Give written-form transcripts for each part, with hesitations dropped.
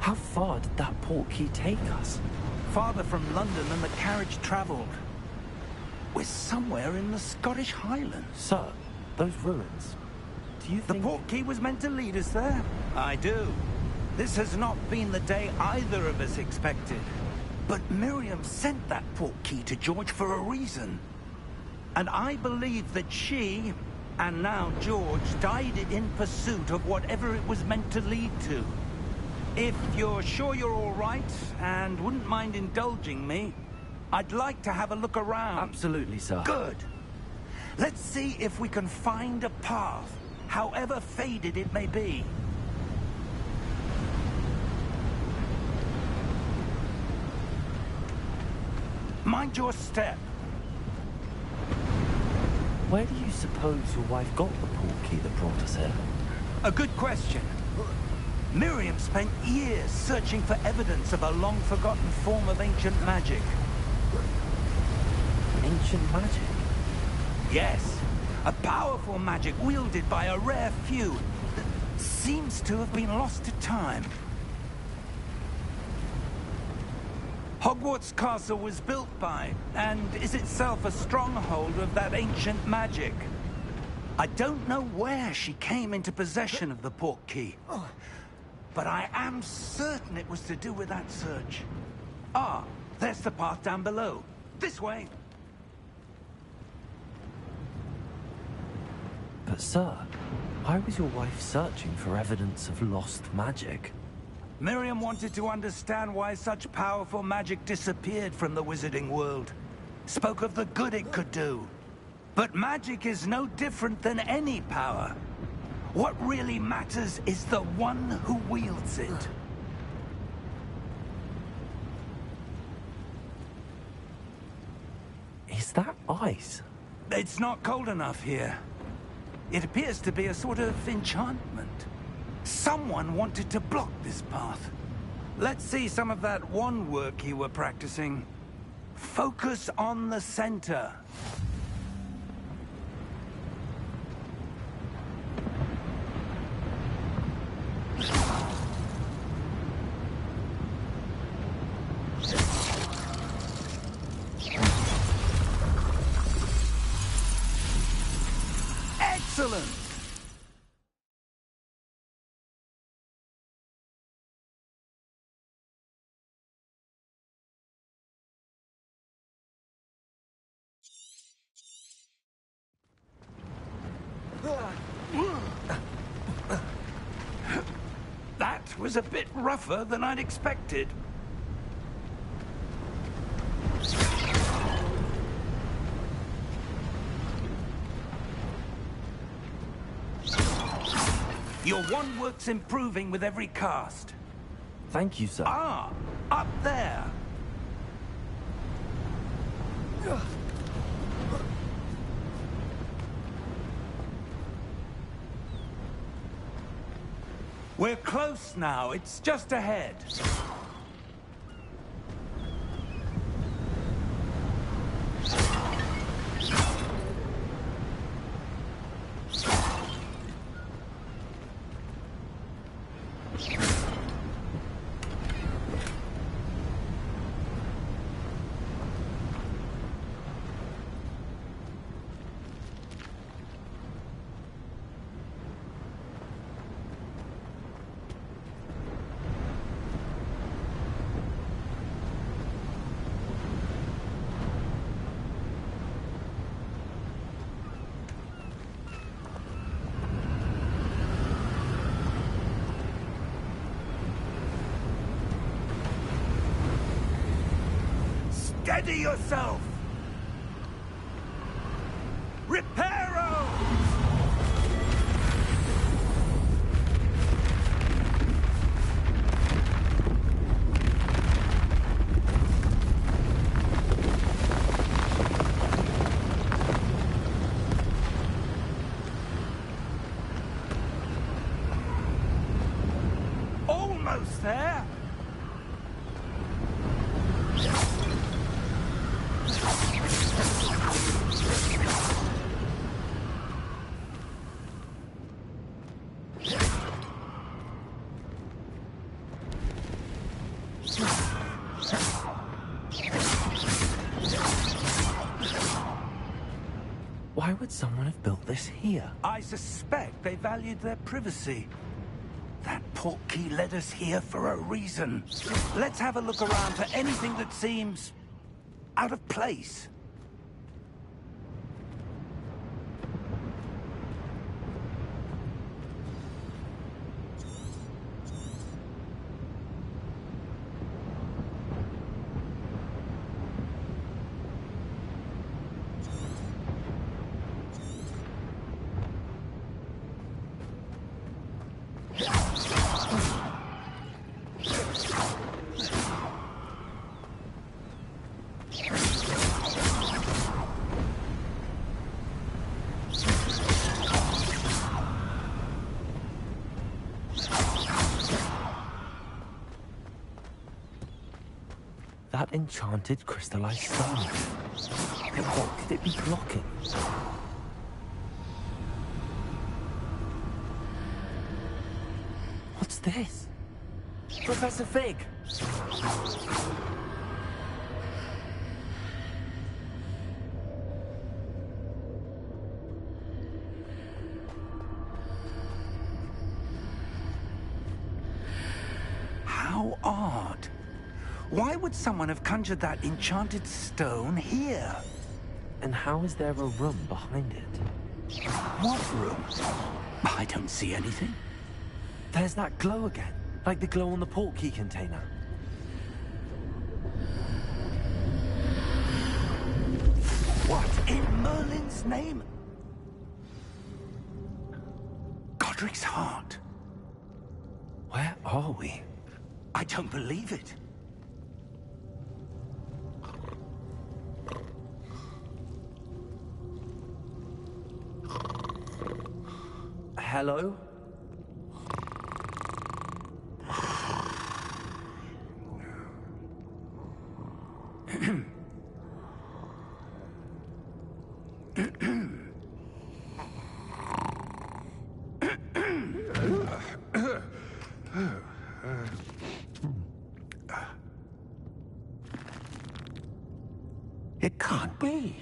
How far did that portkey take us? Farther from London than the carriage travelled. We're somewhere in the Scottish Highlands. Sir, those ruins. Do you think... The portkey was meant to lead us there? I do. This has not been the day either of us expected. But Miriam sent that portkey to George for a reason. And I believe that she, and now George, died in pursuit of whatever it was meant to lead to. If you're sure you're all right, and wouldn't mind indulging me, I'd like to have a look around. Absolutely, sir. Good. Let's see if we can find a path, however faded it may be. Mind your step. Where do you suppose your wife got the portkey that brought us here? A good question. Miriam spent years searching for evidence of a long-forgotten form of ancient magic. Ancient magic? Yes. A powerful magic wielded by a rare few that seems to have been lost to time. Hogwarts Castle was built by, and is itself a stronghold of that ancient magic. I don't know where she came into possession of the portkey, but I am certain it was to do with that search. Ah, there's the path down below. This way. But sir, why was your wife searching for evidence of lost magic? Miriam wanted to understand why such powerful magic disappeared from the wizarding world. Spoke of the good it could do. But magic is no different than any power. What really matters is the one who wields it. Is that ice? It's not cold enough here. It appears to be a sort of enchantment. Someone wanted to block this path. Let's see some of that wand work you were practicing. Focus on the center. Excellent! That was a bit rougher than I'd expected. Your wand work's improving with every cast. Thank you, sir. Ah, up there. We're close now. It's just ahead. Steady yourself! Reparo! Almost there! Why would someone have built this here? I suspect they valued their privacy. That portkey led us here for a reason. Let's have a look around for anything that seems out of place. That enchanted crystallized stone. But what could it be blocking? What's this? Professor Fig! How odd. Why would someone have conjured that enchanted stone here? And how is there a room behind it? What room? I don't see anything. There's that glow again, like the glow on the portkey container. What in Merlin's name? Godric's heart. Where are we? I don't believe it. Hello? It can't be.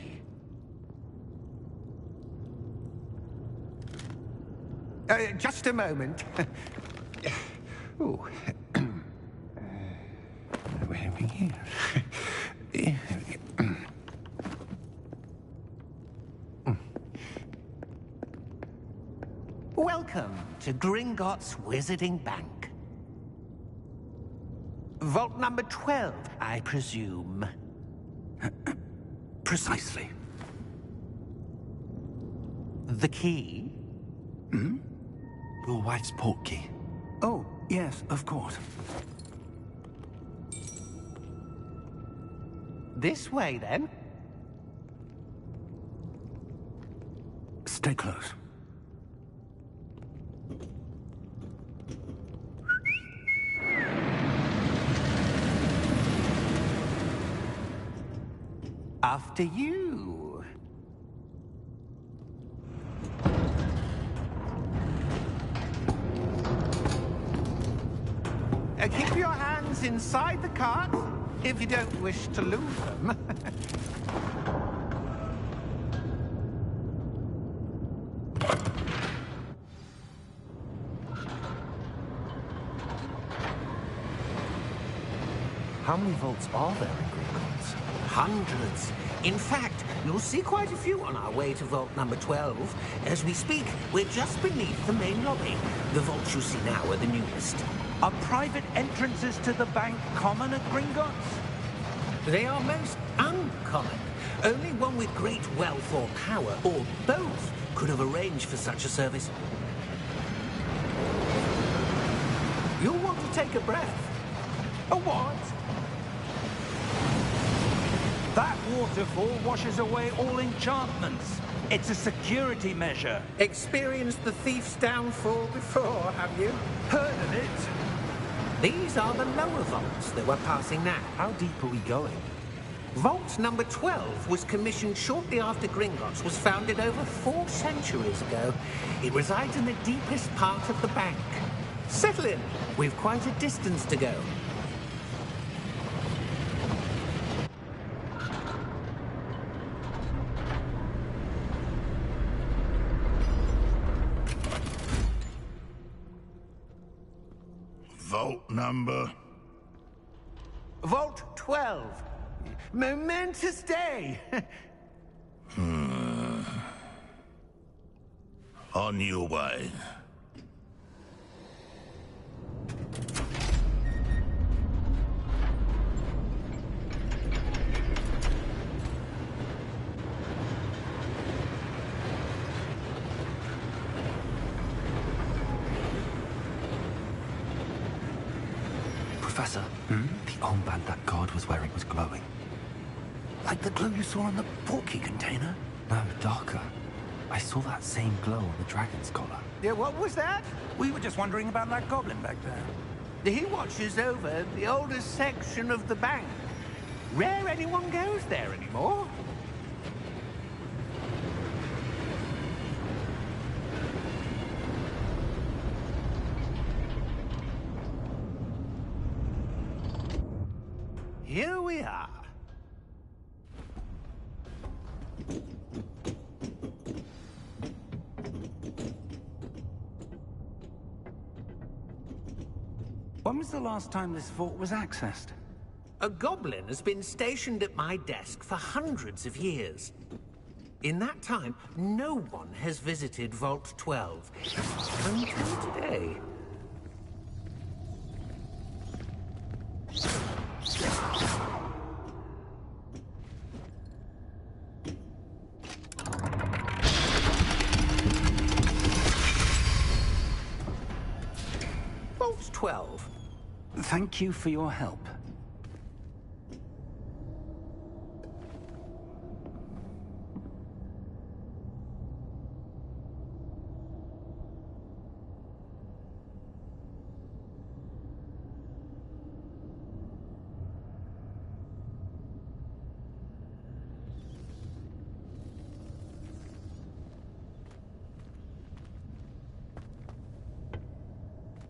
Just a moment. Oh. Where are we here? Welcome to Gringotts Wizarding Bank. Vault number 12, I presume. Precisely. The key? Hmm? Your wife's portkey. Oh, yes, of course. This way, then. Stay close. After you. Keep your hands inside the cart if you don't wish to lose them. How many vaults are there in Gringotts? Hundreds. In fact, you'll see quite a few on our way to vault number 12. As we speak, we're just beneath the main lobby. The vaults you see now are the newest. Are private entrances to the bank common at Gringotts? They are most uncommon. Only one with great wealth or power, or both, could have arranged for such a service. You'll want to take a breath. A what? That waterfall washes away all enchantments. It's a security measure. Experienced the thief's downfall before, have you? Heard of it? These are the lower vaults that we're passing now. How deep are we going? Vault number 12 was commissioned shortly after Gringotts was founded over 4 centuries ago. It resides in the deepest part of the bank. Settle in. We've quite a distance to go. number? Vault 12. Momentous day. On your way. Professor, the armband that guard was wearing was glowing. Like the glow you saw on the portkey container? No, darker. I saw that same glow on the dragon's collar. Yeah, what was that? We were just wondering about that goblin back there. He watches over the oldest section of the bank. Rare anyone goes there anymore. Here we are. When was the last time this vault was accessed? A goblin has been stationed at my desk for hundreds of years. In that time, no one has visited Vault 12. Until today. Vault 12. Thank you for your help.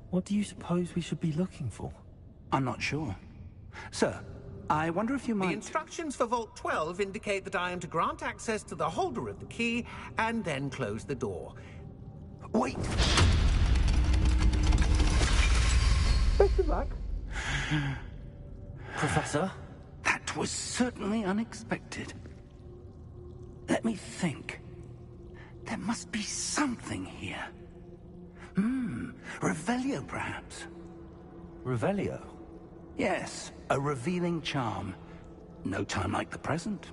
What do you suppose we should be looking for? I'm not sure. Sir, I wonder if you The might... instructions for Vault 12 indicate that I am to grant access to the holder of the key and then close the door. Wait! Best of luck. Professor? That was certainly unexpected. Let me think. There must be something here. Revelio, perhaps. Revelio? Yes, a revealing charm. No time like the present.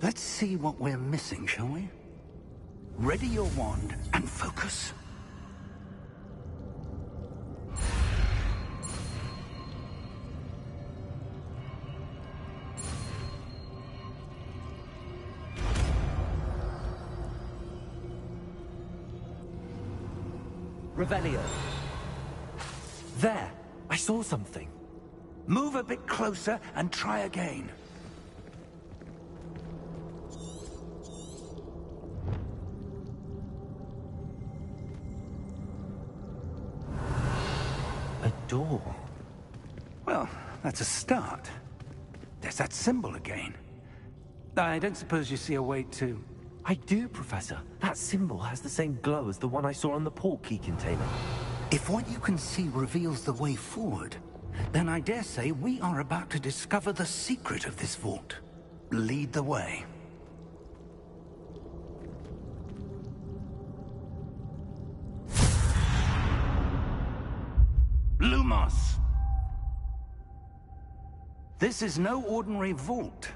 Let's see what we're missing, shall we? Ready your wand and focus. Revelio. There! I saw something. Move a bit closer and try again. A door. Well, that's a start. There's that symbol again. I don't suppose you see a way to... I do, Professor. That symbol has the same glow as the one I saw on the portkey container. If what you can see reveals the way forward, then I dare say we are about to discover the secret of this vault. Lead the way. Lumos! This is no ordinary vault.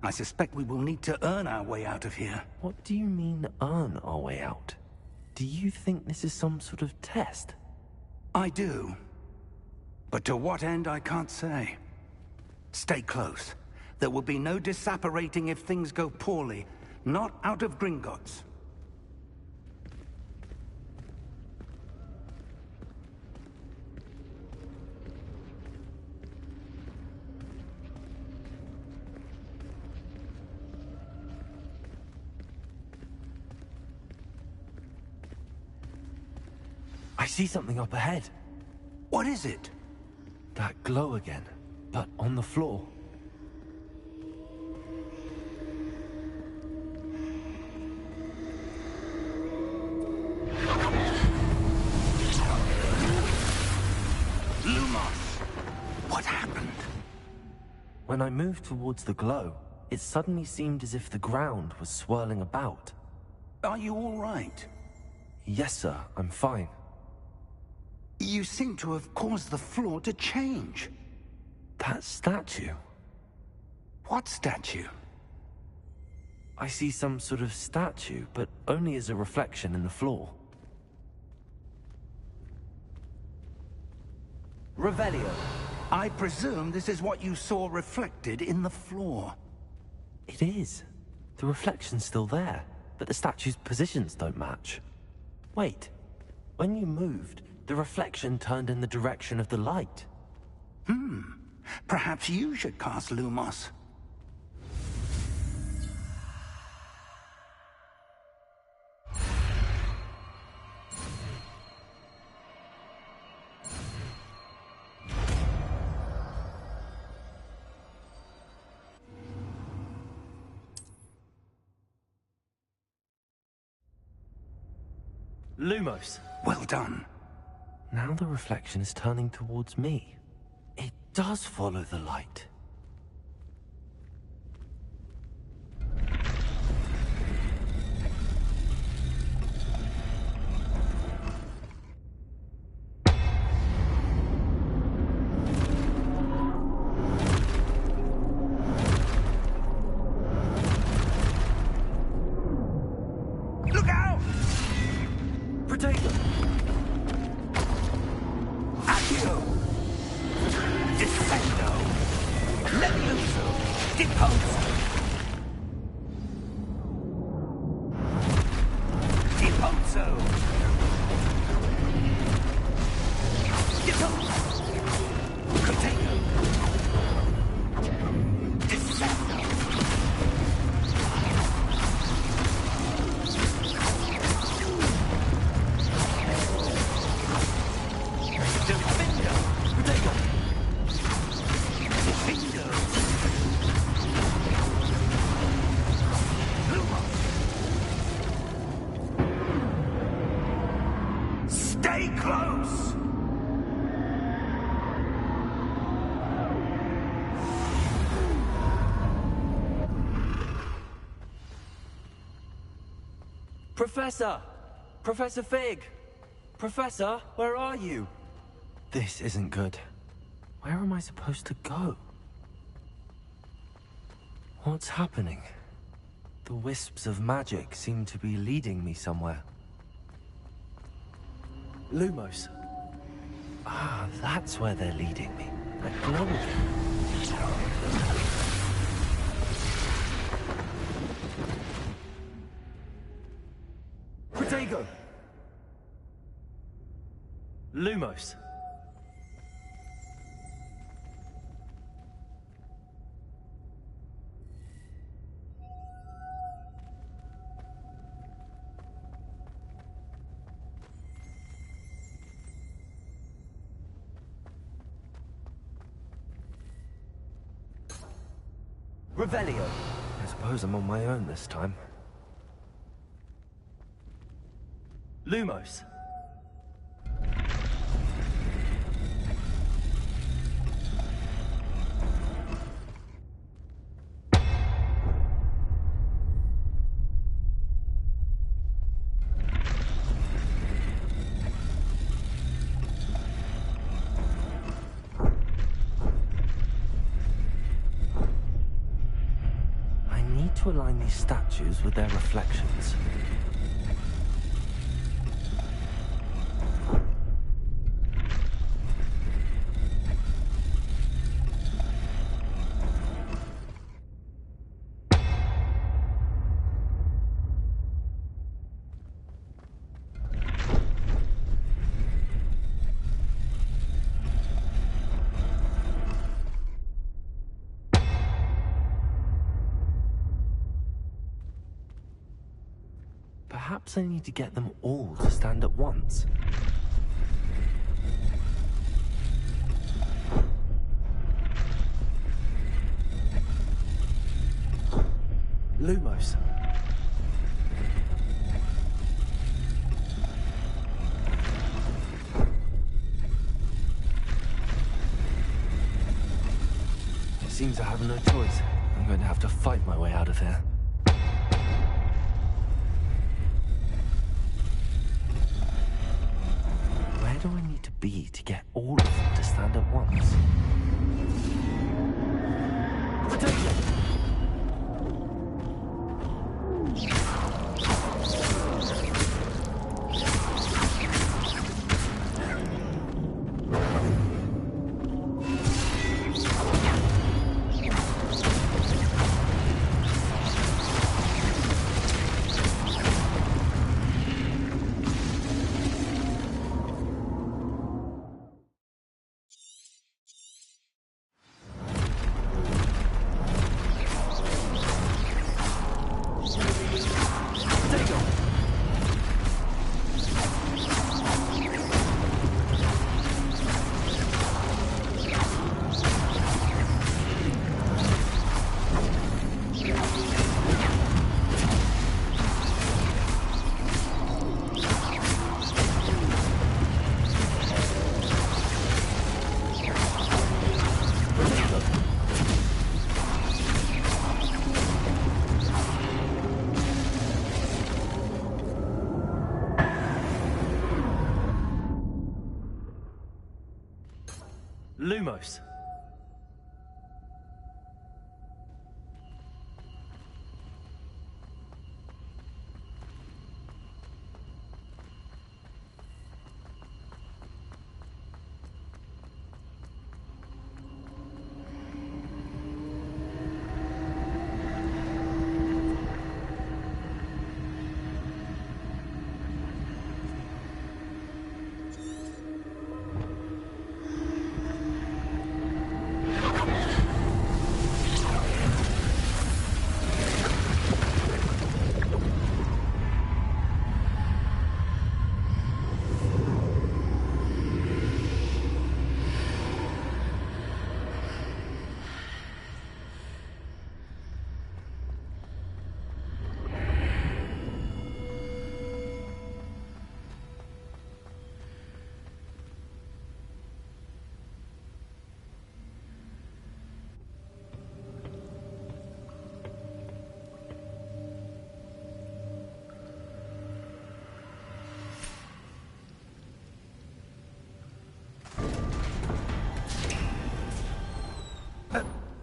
I suspect we will need to earn our way out of here. What do you mean, earn our way out? Do you think this is some sort of test? I do. But to what end, I can't say. Stay close. There will be no disapparating if things go poorly. Not out of Gringotts. I see something up ahead. What is it? That glow again, but on the floor. Lumos! When I moved towards the glow, it suddenly seemed as if the ground was swirling about. Are you all right? Yes, sir, I'm fine. You seem to have caused the floor to change. That statue? What statue? I see some sort of statue, but only as a reflection in the floor. Revelio. I presume this is what you saw reflected in the floor. It is. The reflection's still there, but the statue's positions don't match. Wait. When you moved, the reflection turned in the direction of the light. Perhaps you should cast Lumos. Lumos. Well done. Now the reflection is turning towards me. It does follow the light. Look out! Protego! Accio! Descendo! Levioso! Deposo! Deposo! Deposo! Protego! Descendo! Defendo! Protego! Defendo! Lumos! Stay close! Professor! Professor Fig! Professor, where are you? This isn't good. Where am I supposed to go? What's happening? The wisps of magic seem to be leading me somewhere. Lumos. Ah, that's where they're leading me. That glow again. Protego! Lumos. Revelio. I suppose I'm on my own this time. Lumos. I need to align these statues with their reflections. Perhaps I need to get them all to stand at once. Lumos. It seems seems I have no choice. I'm going to have to fight my way out of here. Where do I need to be to get all of them to stand at once? Potato! Lumos.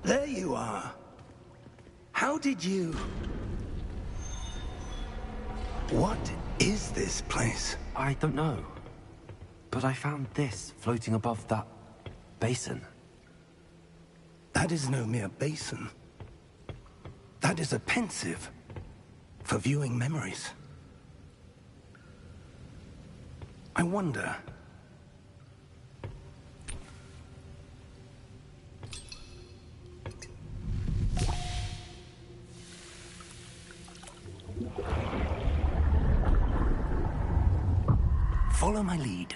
There you are. How did you... What is this place? I don't know. But I found this floating above that basin. That is no mere basin. That is a pensive for viewing memories. I wonder... Follow my lead.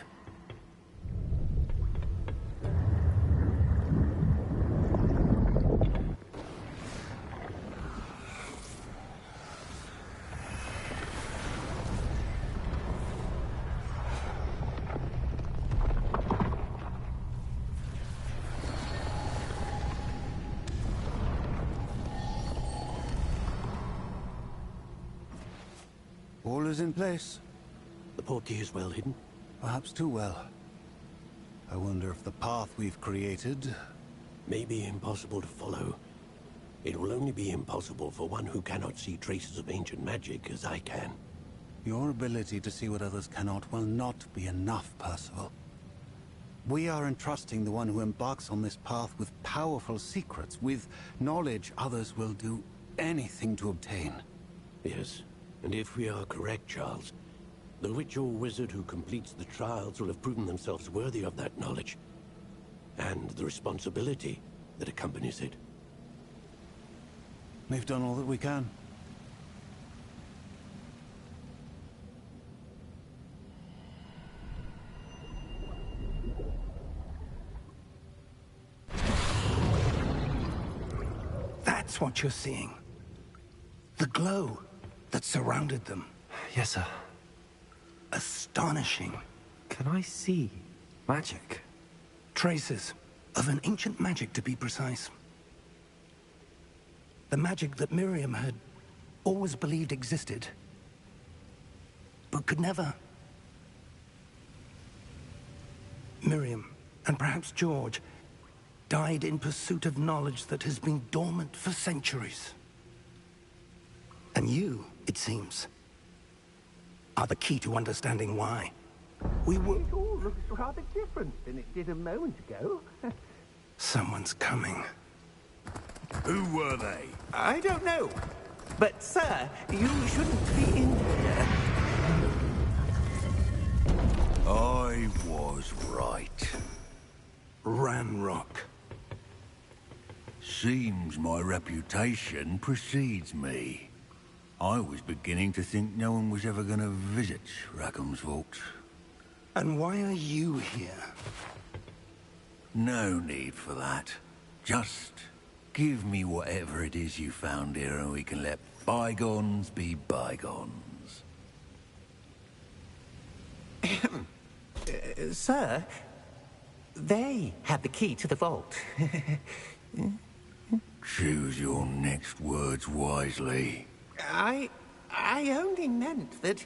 All is in place. The portkey is well hidden. Perhaps too well. I wonder if the path we've created... May be impossible to follow. It will only be impossible for one who cannot see traces of ancient magic as I can. Your ability to see what others cannot will not be enough, Percival. We are entrusting the one who embarks on this path with powerful secrets, with knowledge others will do anything to obtain. Yes, and if we are correct, Charles, the witch or wizard who completes the trials will have proven themselves worthy of that knowledge, and the responsibility that accompanies it. We've done all that we can. That's what you're seeing. The glow that surrounded them. Yes, sir. Astonishing. Can I see magic? Traces of an ancient magic, to be precise. The magic that Miriam had always believed existed, but could never. Miriam, and perhaps George, died in pursuit of knowledge that has been dormant for centuries. And you, it seems, are the key to understanding why. We were... It all looks rather different than it did a moment ago. Someone's coming. Who were they? I don't know. But, sir, you shouldn't be in here. I was right. Ranrock. Seems my reputation precedes me. I was beginning to think no one was ever going to visit Rackham's vault. And why are you here? No need for that. Just give me whatever it is you found here and we can let bygones be bygones. Sir, they had the key to the vault. Choose your next words wisely. I only meant that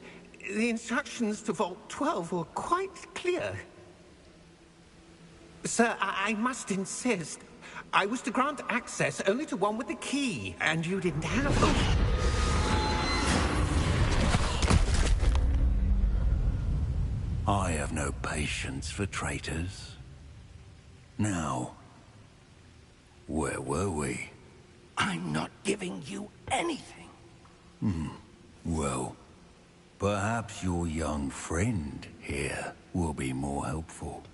the instructions to Vault 12 were quite clear. Sir, I must insist. I was to grant access only to one with the key, and you didn't have it. I have no patience for traitors. Now, where were we? I'm not giving you anything. Well, perhaps your young friend here will be more helpful.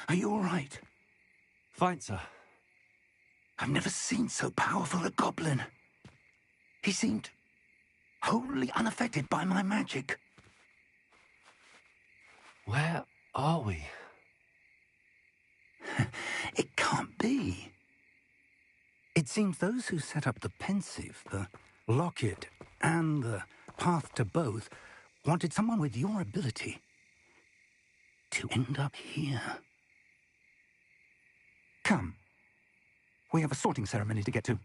Are you all right? Fine, sir. I've never seen so powerful a goblin. He seemed wholly unaffected by my magic. Where are we? It can't be. It seems those who set up the pensive, the locket, and the path to both wanted someone with your ability to end up here. Come. We have a sorting ceremony to get to.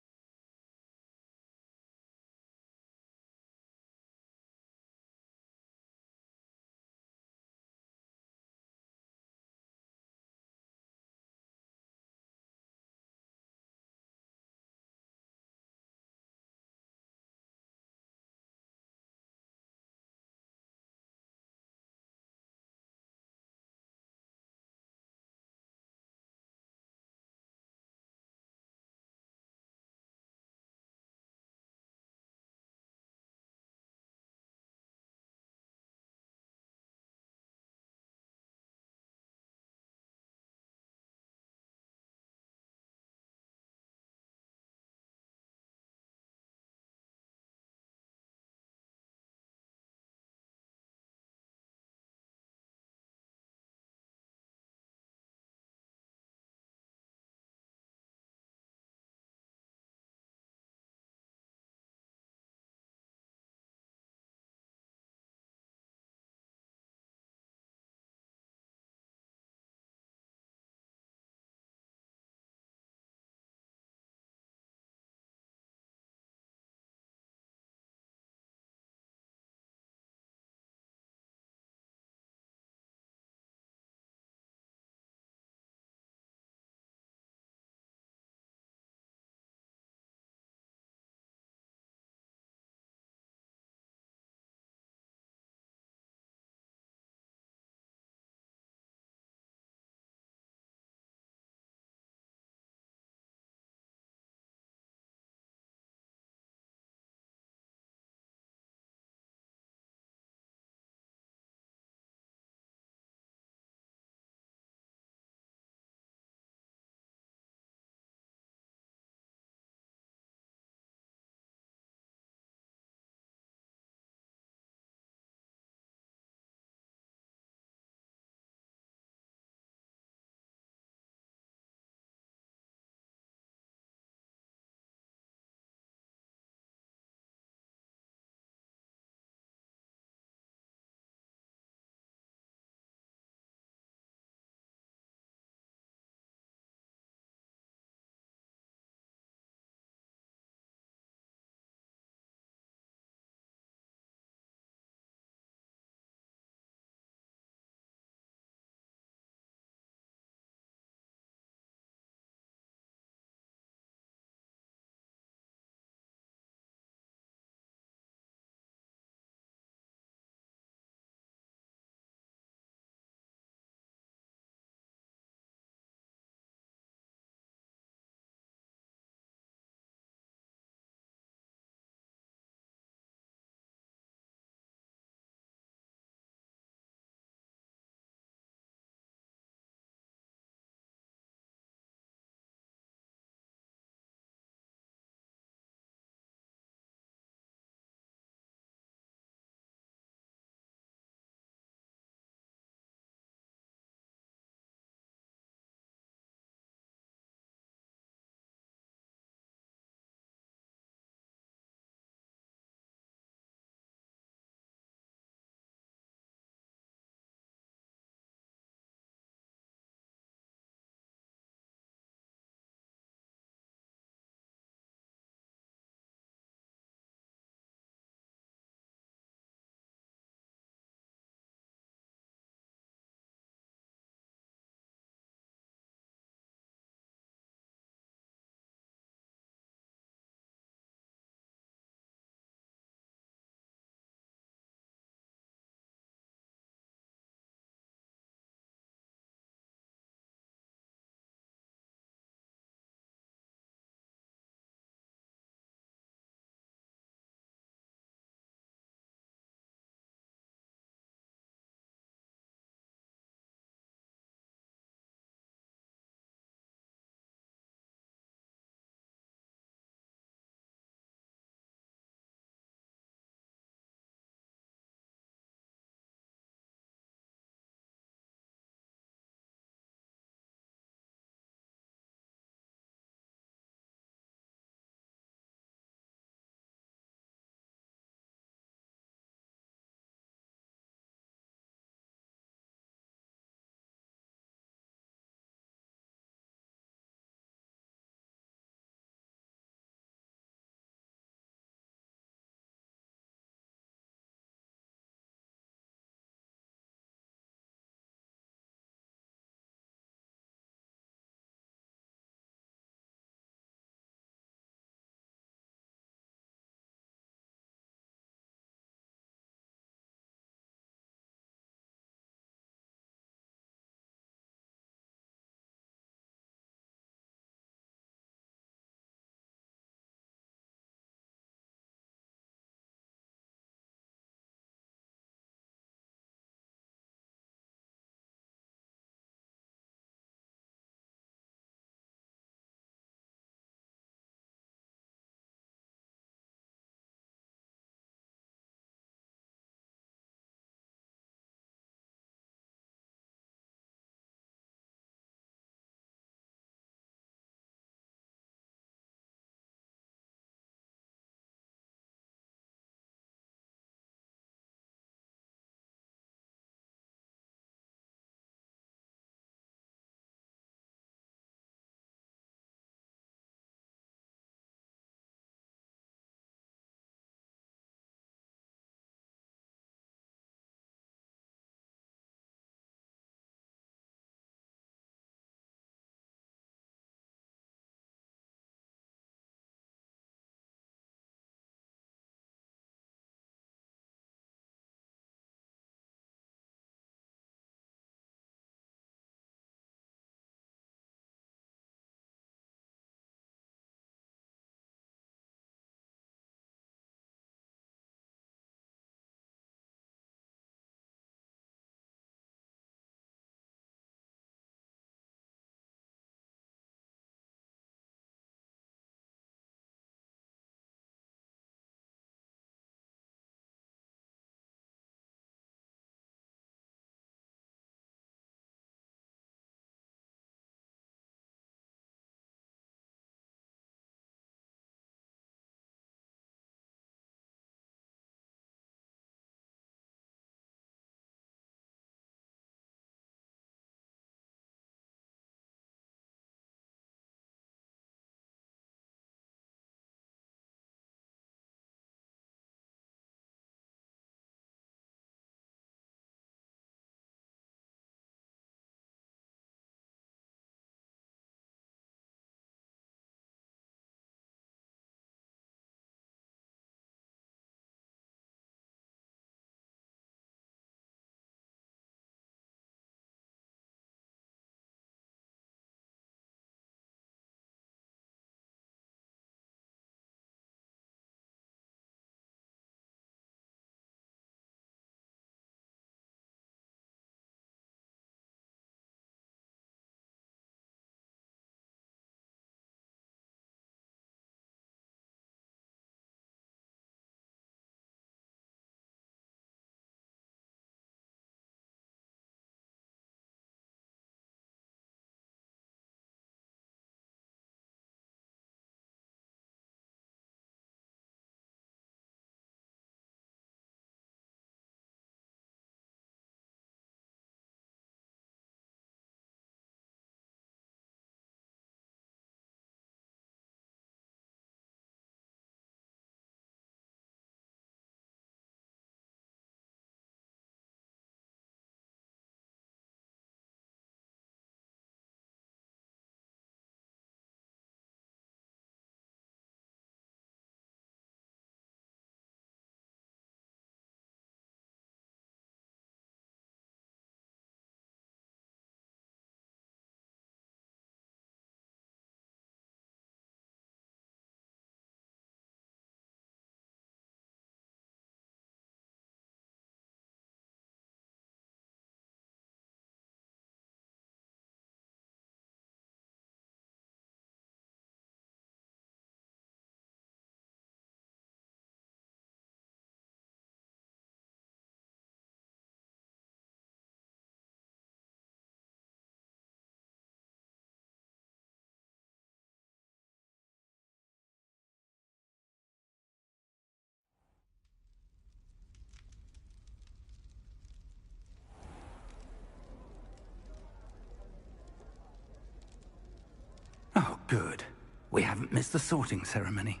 good. We haven't missed the sorting ceremony.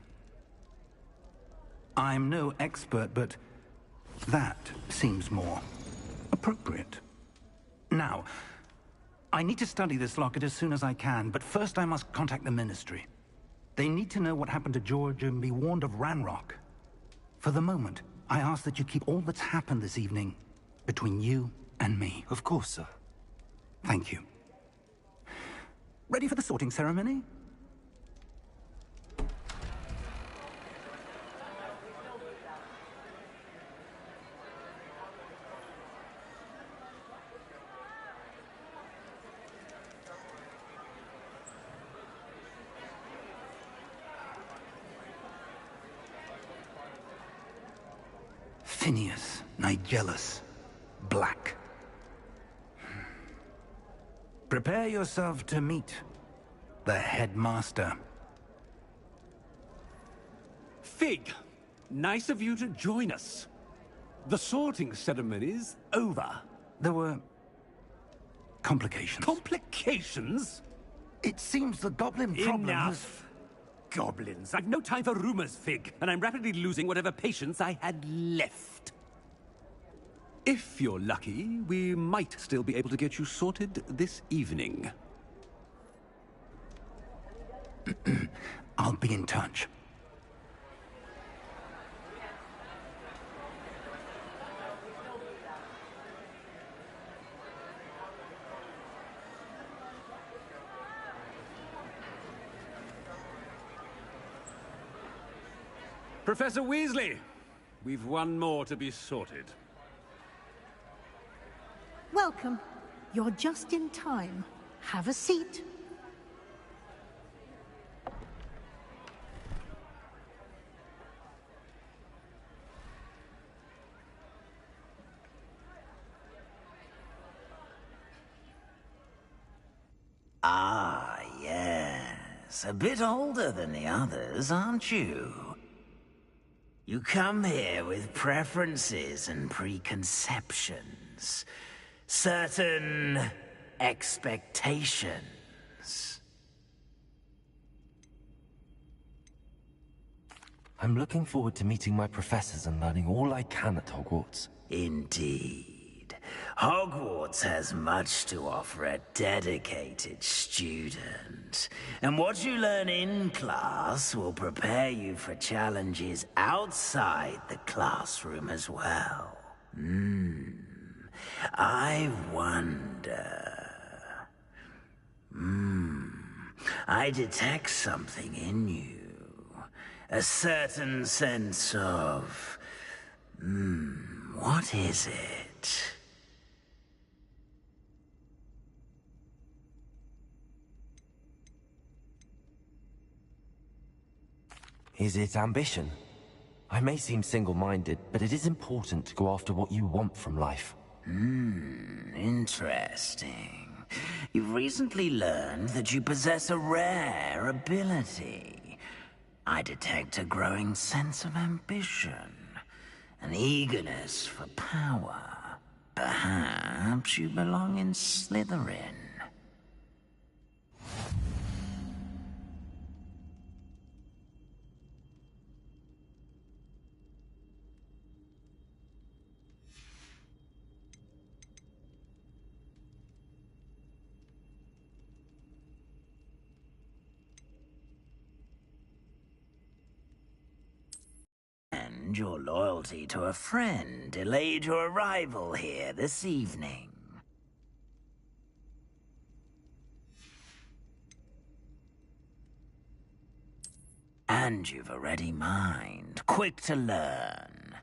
I'm no expert, but that seems more appropriate. Now, I need to study this locket as soon as I can, but first I must contact the Ministry. They need to know what happened to George and be warned of Ranrock. For the moment, I ask that you keep all that's happened this evening between you and me. Of course, sir. Thank you. Ready for the sorting ceremony? Phineas, Nigellus, Black. Prepare yourself to meet the headmaster. Fig, nice of you to join us. The sorting ceremony's over. There were complications. Complications? It seems the goblin problem Enough! Goblins. I've no time for rumors, Fig, and I'm rapidly losing whatever patience I had left. If you're lucky, we might still be able to get you sorted this evening. I'll be in touch. Professor Weasley, we've one more to be sorted. Welcome. You're just in time. Have a seat. Ah, yes. A bit older than the others, aren't you? You come here with preferences and preconceptions. Certain expectations. I'm looking forward to meeting my professors and learning all I can at Hogwarts. Indeed. Hogwarts has much to offer a dedicated student. And what you learn in class will prepare you for challenges outside the classroom as well. I wonder... I detect something in you. A certain sense of... what is it? Is it ambition? I may seem single-minded, but it is important to go after what you want from life. Interesting. You've recently learned that you possess a rare ability. I detect a growing sense of ambition, an eagerness for power. Perhaps you belong in Slytherin. And your loyalty to a friend delayed your arrival here this evening. And you've a ready mind, quick to learn.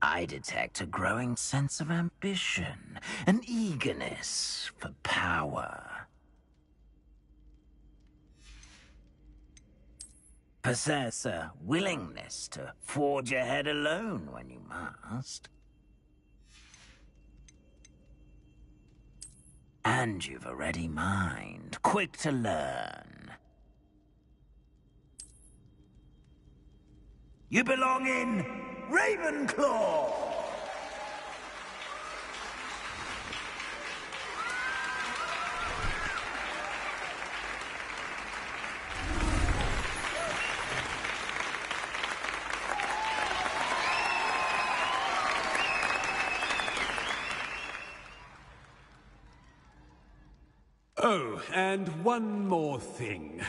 I detect a growing sense of ambition, an eagerness for power. Possess a willingness to forge ahead alone when you must. And you've a ready mind, quick to learn. You belong in Ravenclaw! Oh, and one more thing.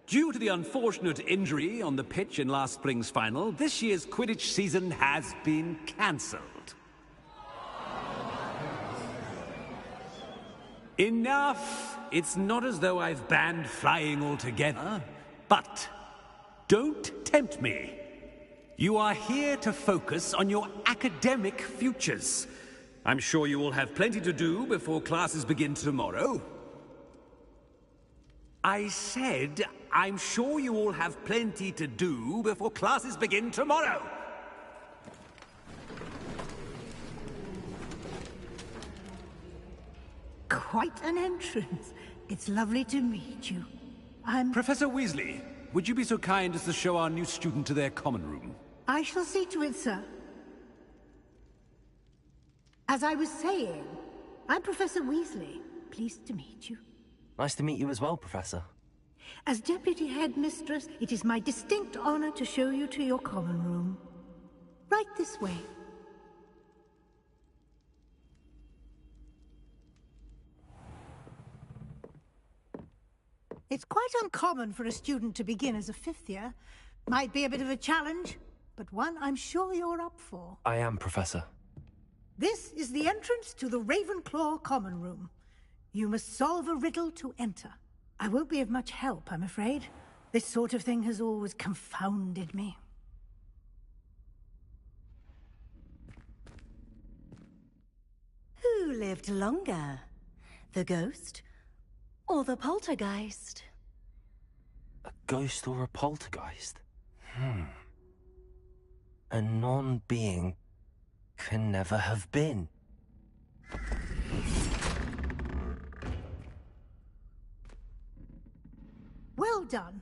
Due to the unfortunate injury on the pitch in last spring's final, this year's Quidditch season has been cancelled. Enough! It's not as though I've banned flying altogether, but don't tempt me. You are here to focus on your academic futures. I'm sure you will have plenty to do before classes begin tomorrow. I said, I'm sure you all have plenty to do before classes begin tomorrow. Quite an entrance. It's lovely to meet you. Professor Weasley, would you be so kind as to show our new student to their common room? I shall see to it, sir. As I was saying, I'm Professor Weasley. Pleased to meet you. Nice to meet you as well, Professor. As Deputy Headmistress, it is my distinct honor to show you to your common room. Right this way. It's quite uncommon for a student to begin as a fifth year. Might be a bit of a challenge, but one I'm sure you're up for. I am, Professor. This is the entrance to the Ravenclaw common room. You must solve a riddle to enter. I won't be of much help, I'm afraid. This sort of thing has always confounded me. Who lived longer? The ghost or the poltergeist? A ghost or a poltergeist? A non-being can never have been. Well done.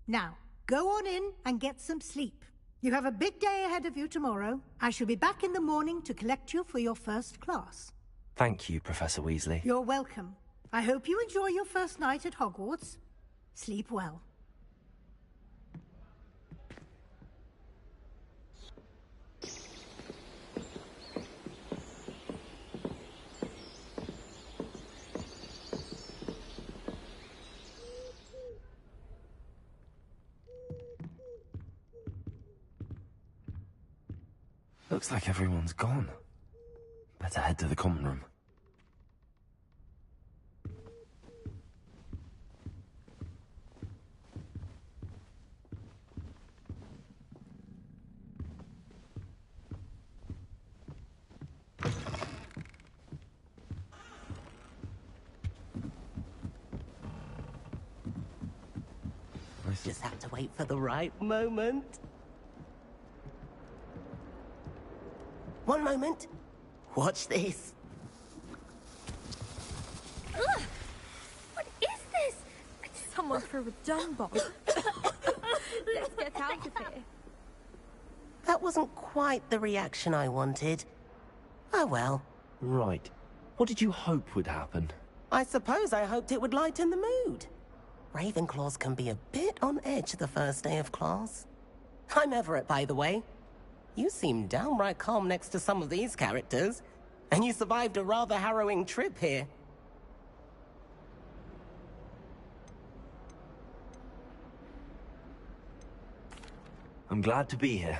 Now, go on in and get some sleep. You have a big day ahead of you tomorrow. I shall be back in the morning to collect you for your first class. Thank you, Professor Weasley. You're welcome. I hope you enjoy your first night at Hogwarts. Sleep well. Looks like everyone's gone. Better head to the common room. Just have to wait for the right moment. One moment. Watch this. Ugh! What is this? Someone threw a dung bomb. Let's get out of here. That wasn't quite the reaction I wanted. Oh well. Right. What did you hope would happen? I suppose I hoped it would lighten the mood. Ravenclaws can be a bit on edge the first day of class. I'm Everett, by the way. You seem downright calm next to some of these characters, and you survived a rather harrowing trip here. I'm glad to be here.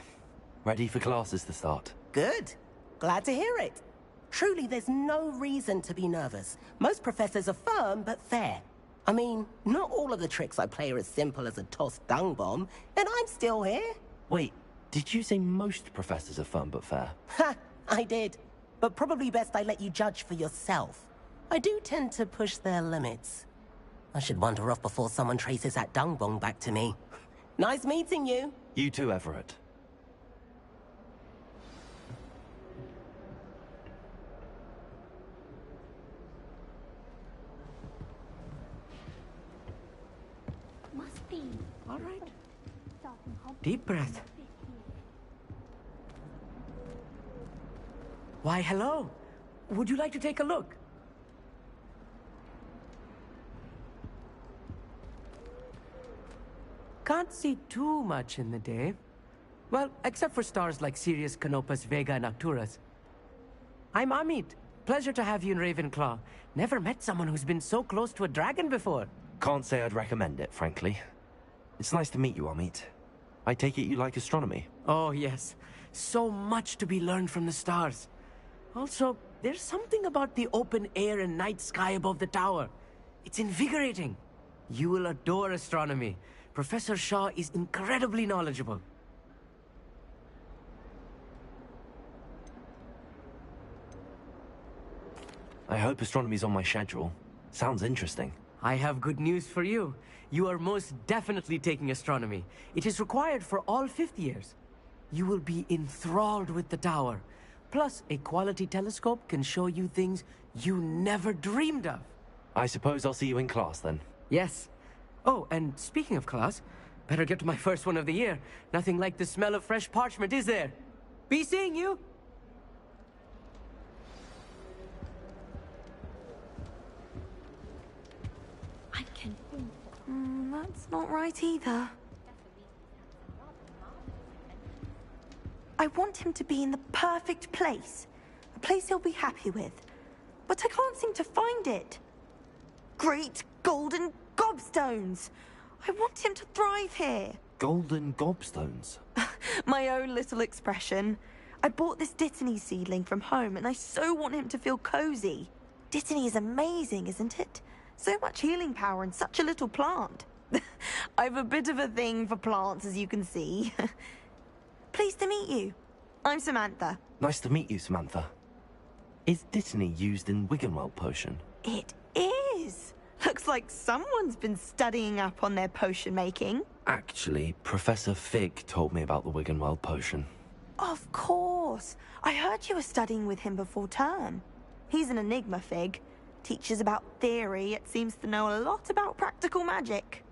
Ready for classes to start. Good. Glad to hear it. Truly, there's no reason to be nervous. Most professors are firm but fair. I mean, not all of the tricks I play are as simple as a tossed dung bomb, and I'm still here. Wait, did you say most professors are fun but fair? Ha! I did. But probably best I let you judge for yourself. I do tend to push their limits. I should wander off before someone traces that dung bomb back to me. Nice meeting you. You too, Everett. Must be. All right. Deep breath. Why, hello. Would you like to take a look? Can't see too much in the day. Well, except for stars like Sirius, Canopus, Vega, and Arcturus. I'm Amit, pleasure to have you in Ravenclaw. Never met someone who's been so close to a dragon before. Can't say I'd recommend it, frankly. It's nice to meet you, Amit. I take it you like astronomy? Oh, yes. So much to be learned from the stars. Also, there's something about the open air and night sky above the tower. It's invigorating. You will adore astronomy. Professor Shaw is incredibly knowledgeable. I hope astronomy's on my schedule. Sounds interesting. I have good news for you. You are most definitely taking astronomy. It is required for all fifth years. You will be enthralled with the tower. Plus, a quality telescope can show you things you never dreamed of. I suppose I'll see you in class then. Yes. Oh, and speaking of class, better get to my first one of the year. Nothing like the smell of fresh parchment, is there? Be seeing you! I can... that's not right either. I want him to be in the perfect place. A place he'll be happy with. But I can't seem to find it. Great golden gobstones! I want him to thrive here. Golden gobstones? My own little expression. I bought this Dittany seedling from home and I so want him to feel cozy. Dittany is amazing, isn't it? So much healing power in such a little plant. I've a bit of a thing for plants, as you can see. Pleased to meet you. I'm Samantha. Nice to meet you, Samantha. Is Dittany used in Wiggenweld potion? It is. Looks like someone's been studying up on their potion making. Actually, Professor Fig told me about the Wiggenweld potion. Of course. I heard you were studying with him before term. He's an enigma, Fig. Teaches about theory, yet seems to know a lot about practical magic.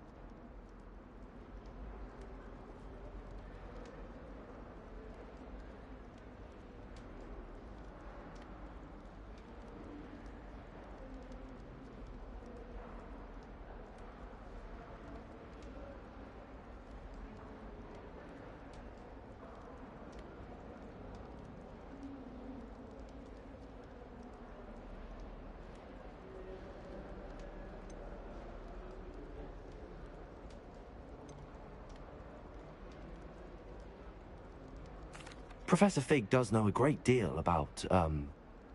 Professor Fig does know a great deal about,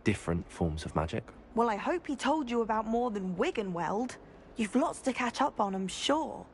different forms of magic. Well, I hope he told you about more than Wiggenweld. You've lots to catch up on, I'm sure.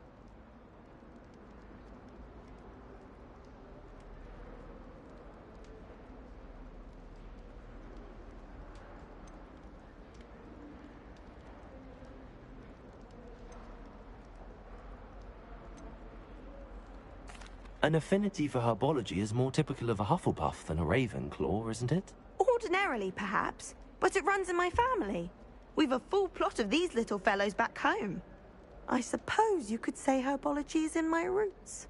An affinity for herbology is more typical of a Hufflepuff than a Ravenclaw, isn't it? Ordinarily, perhaps, but it runs in my family. We've a full plot of these little fellows back home. I suppose you could say herbology is in my roots.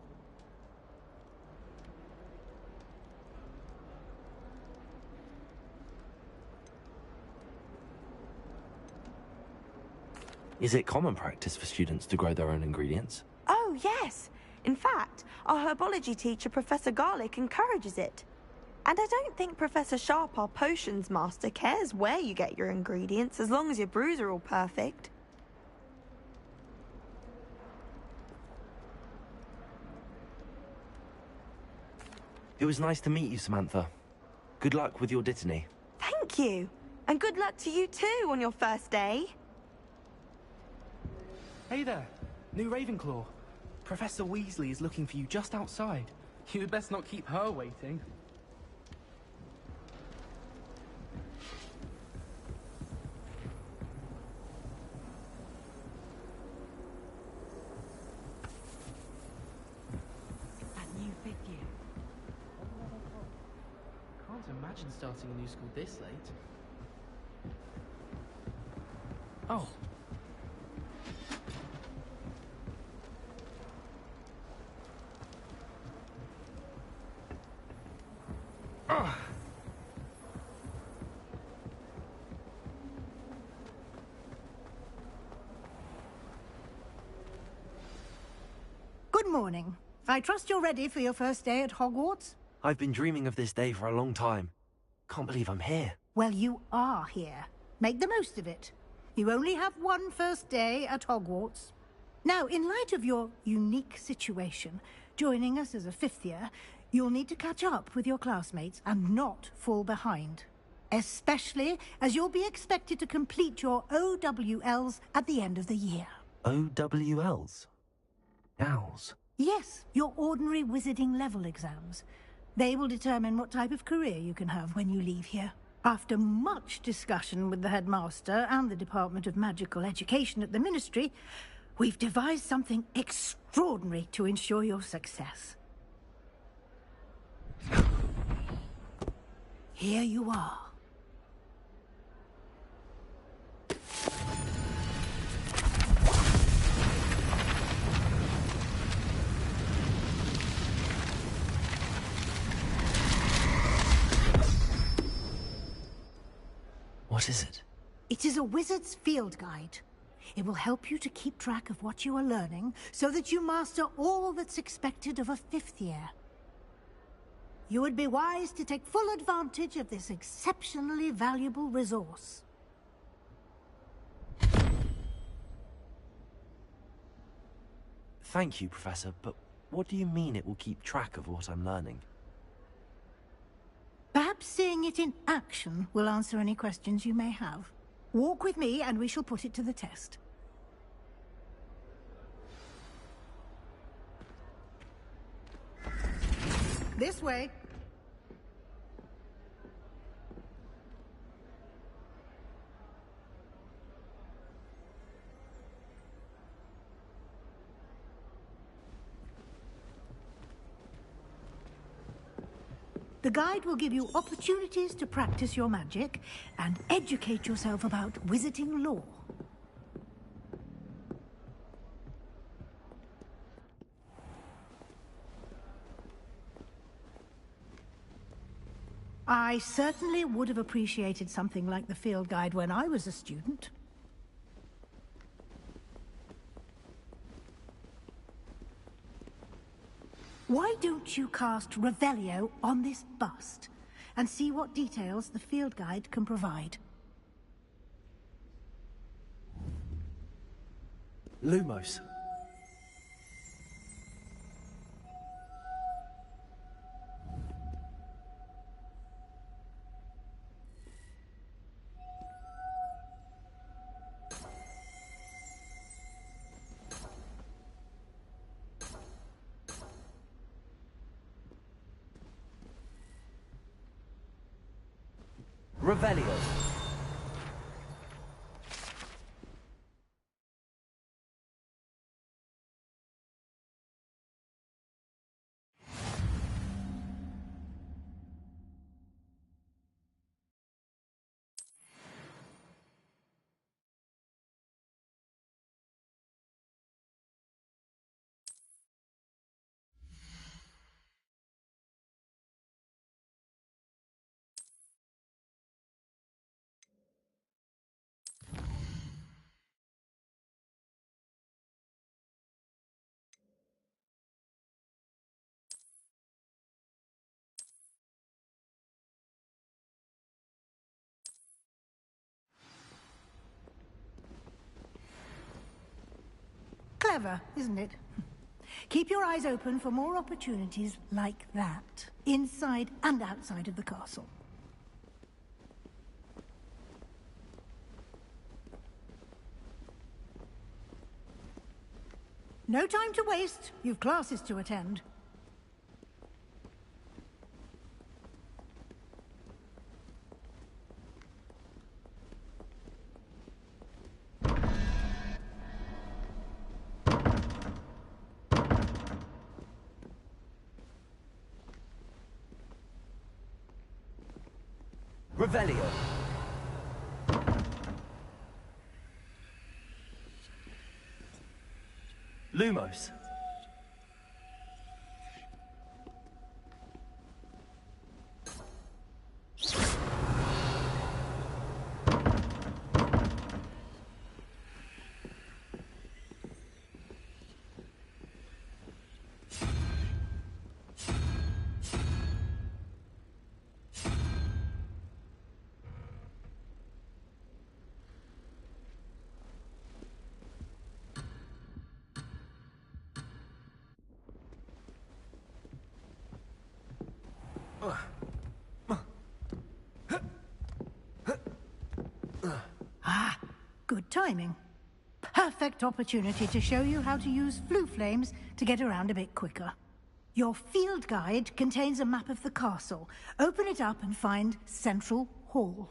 Is it common practice for students to grow their own ingredients? Oh, yes. In fact, our herbology teacher, Professor Garlick, encourages it. And I don't think Professor Sharp, our potions master, cares where you get your ingredients, as long as your brews are all perfect. It was nice to meet you, Samantha. Good luck with your Dittany. Thank you. And good luck to you too on your first day. Hey there, new Ravenclaw. Professor Weasley is looking for you just outside. You had best not keep her waiting. That new fifth year. Can't imagine starting a new school this late. Oh. Good morning. I trust you're ready for your first day at Hogwarts? I've been dreaming of this day for a long time. Can't believe I'm here. Well, you are here. Make the most of it. You only have one first day at Hogwarts. Now, in light of your unique situation, joining us as a fifth year, you'll need to catch up with your classmates and not fall behind. Especially as you'll be expected to complete your OWLs at the end of the year. OWLs? Owls? Yes, your ordinary wizarding level exams. They will determine what type of career you can have when you leave here. After much discussion with the headmaster and the Department of Magical Education at the Ministry, we've devised something extraordinary to ensure your success. Here you are. What is it? It is a wizard's field guide. It will help you to keep track of what you are learning so that you master all that's expected of a fifth year. You would be wise to take full advantage of this exceptionally valuable resource. Thank you, Professor, but what do you mean it will keep track of what I'm learning? Perhaps seeing it in action will answer any questions you may have. Walk with me and we shall put it to the test. This way. The guide will give you opportunities to practice your magic and educate yourself about wizarding lore. I certainly would have appreciated something like the field guide when I was a student. Why don't you cast Revelio on this bust and see what details the field guide can provide? Lumos. Revelio. Clever, isn't it? Keep your eyes open for more opportunities like that, inside and outside of the castle. No time to waste. You've classes to attend. Revelio. Lumos. Ah, good timing. Perfect opportunity to show you how to use flue flames to get around a bit quicker. Your field guide contains a map of the castle. Open it up and find Central Hall.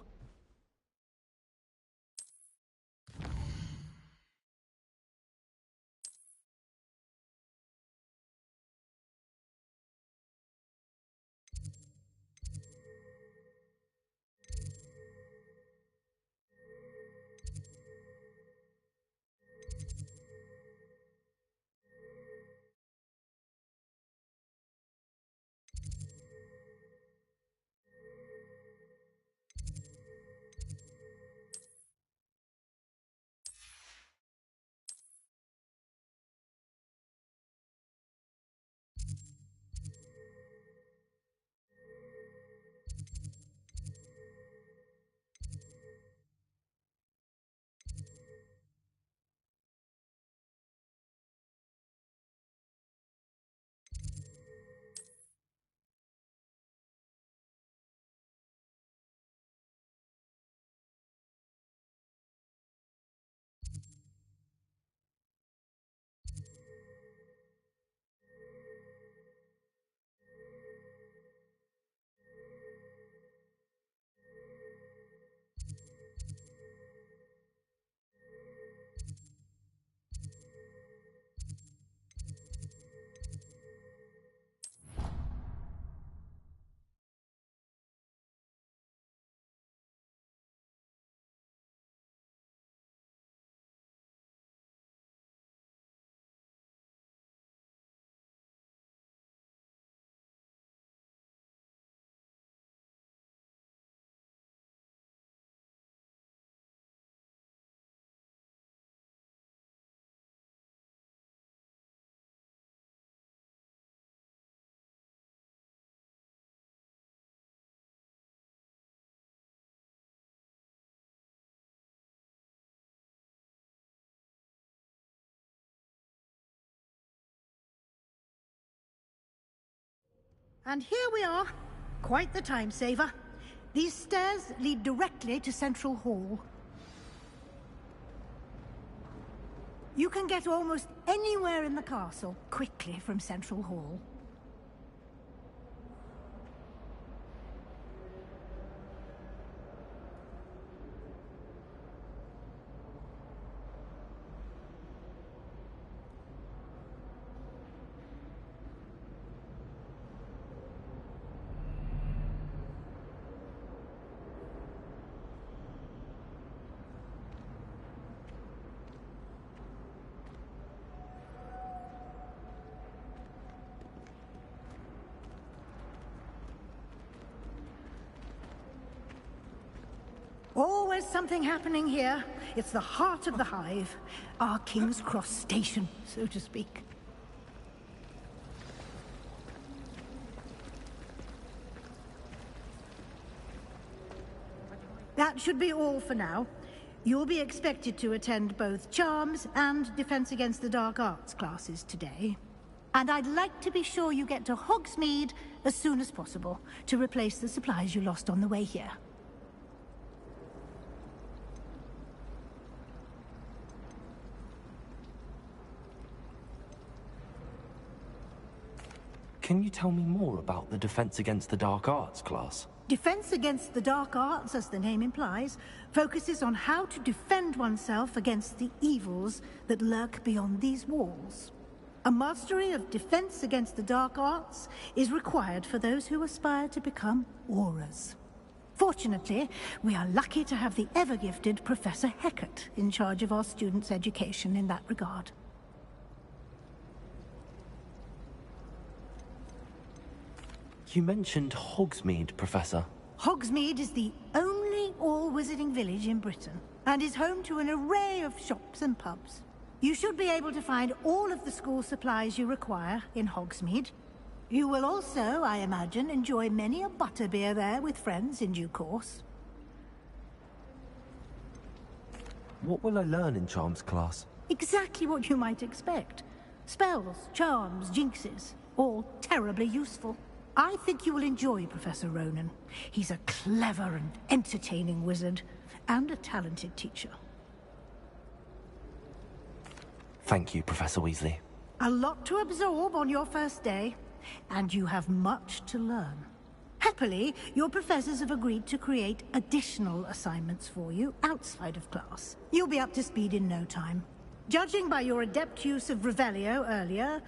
And here we are. Quite the time saver. These stairs lead directly to Central Hall. You can get almost anywhere in the castle quickly from Central Hall. Always something happening here. It's the heart of the hive. Our King's Cross station, so to speak. That should be all for now. You'll be expected to attend both Charms and Defense Against the Dark Arts classes today. And I'd like to be sure you get to Hogsmeade as soon as possible to replace the supplies you lost on the way here. Can you tell me more about the Defense Against the Dark Arts class? Defense Against the Dark Arts, as the name implies, focuses on how to defend oneself against the evils that lurk beyond these walls. A mastery of Defense Against the Dark Arts is required for those who aspire to become Aurors. Fortunately, we are lucky to have the ever-gifted Professor Hecat in charge of our students' education in that regard. You mentioned Hogsmeade, Professor. Hogsmeade is the only all-wizarding village in Britain, and is home to an array of shops and pubs. You should be able to find all of the school supplies you require in Hogsmeade. You will also, I imagine, enjoy many a butterbeer there with friends in due course. What will I learn in Charms class? Exactly what you might expect. Spells, charms, jinxes, all terribly useful. I think you will enjoy Professor Ronan. He's a clever and entertaining wizard, and a talented teacher. Thank you, Professor Weasley. A lot to absorb on your first day, and you have much to learn. Happily, your professors have agreed to create additional assignments for you outside of class. You'll be up to speed in no time. Judging by your adept use of Revelio earlier,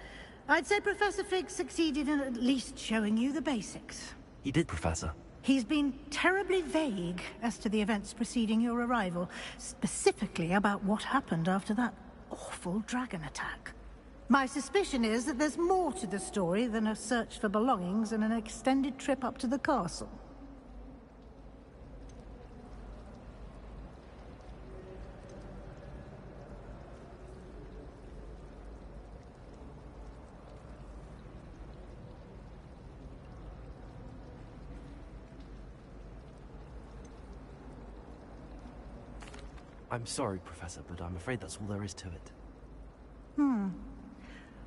I'd say Professor Fig succeeded in at least showing you the basics. He did, Professor. He's been terribly vague as to the events preceding your arrival, specifically about what happened after that awful dragon attack. My suspicion is that there's more to the story than a search for belongings and an extended trip up to the castle. I'm sorry, Professor, but I'm afraid that's all there is to it.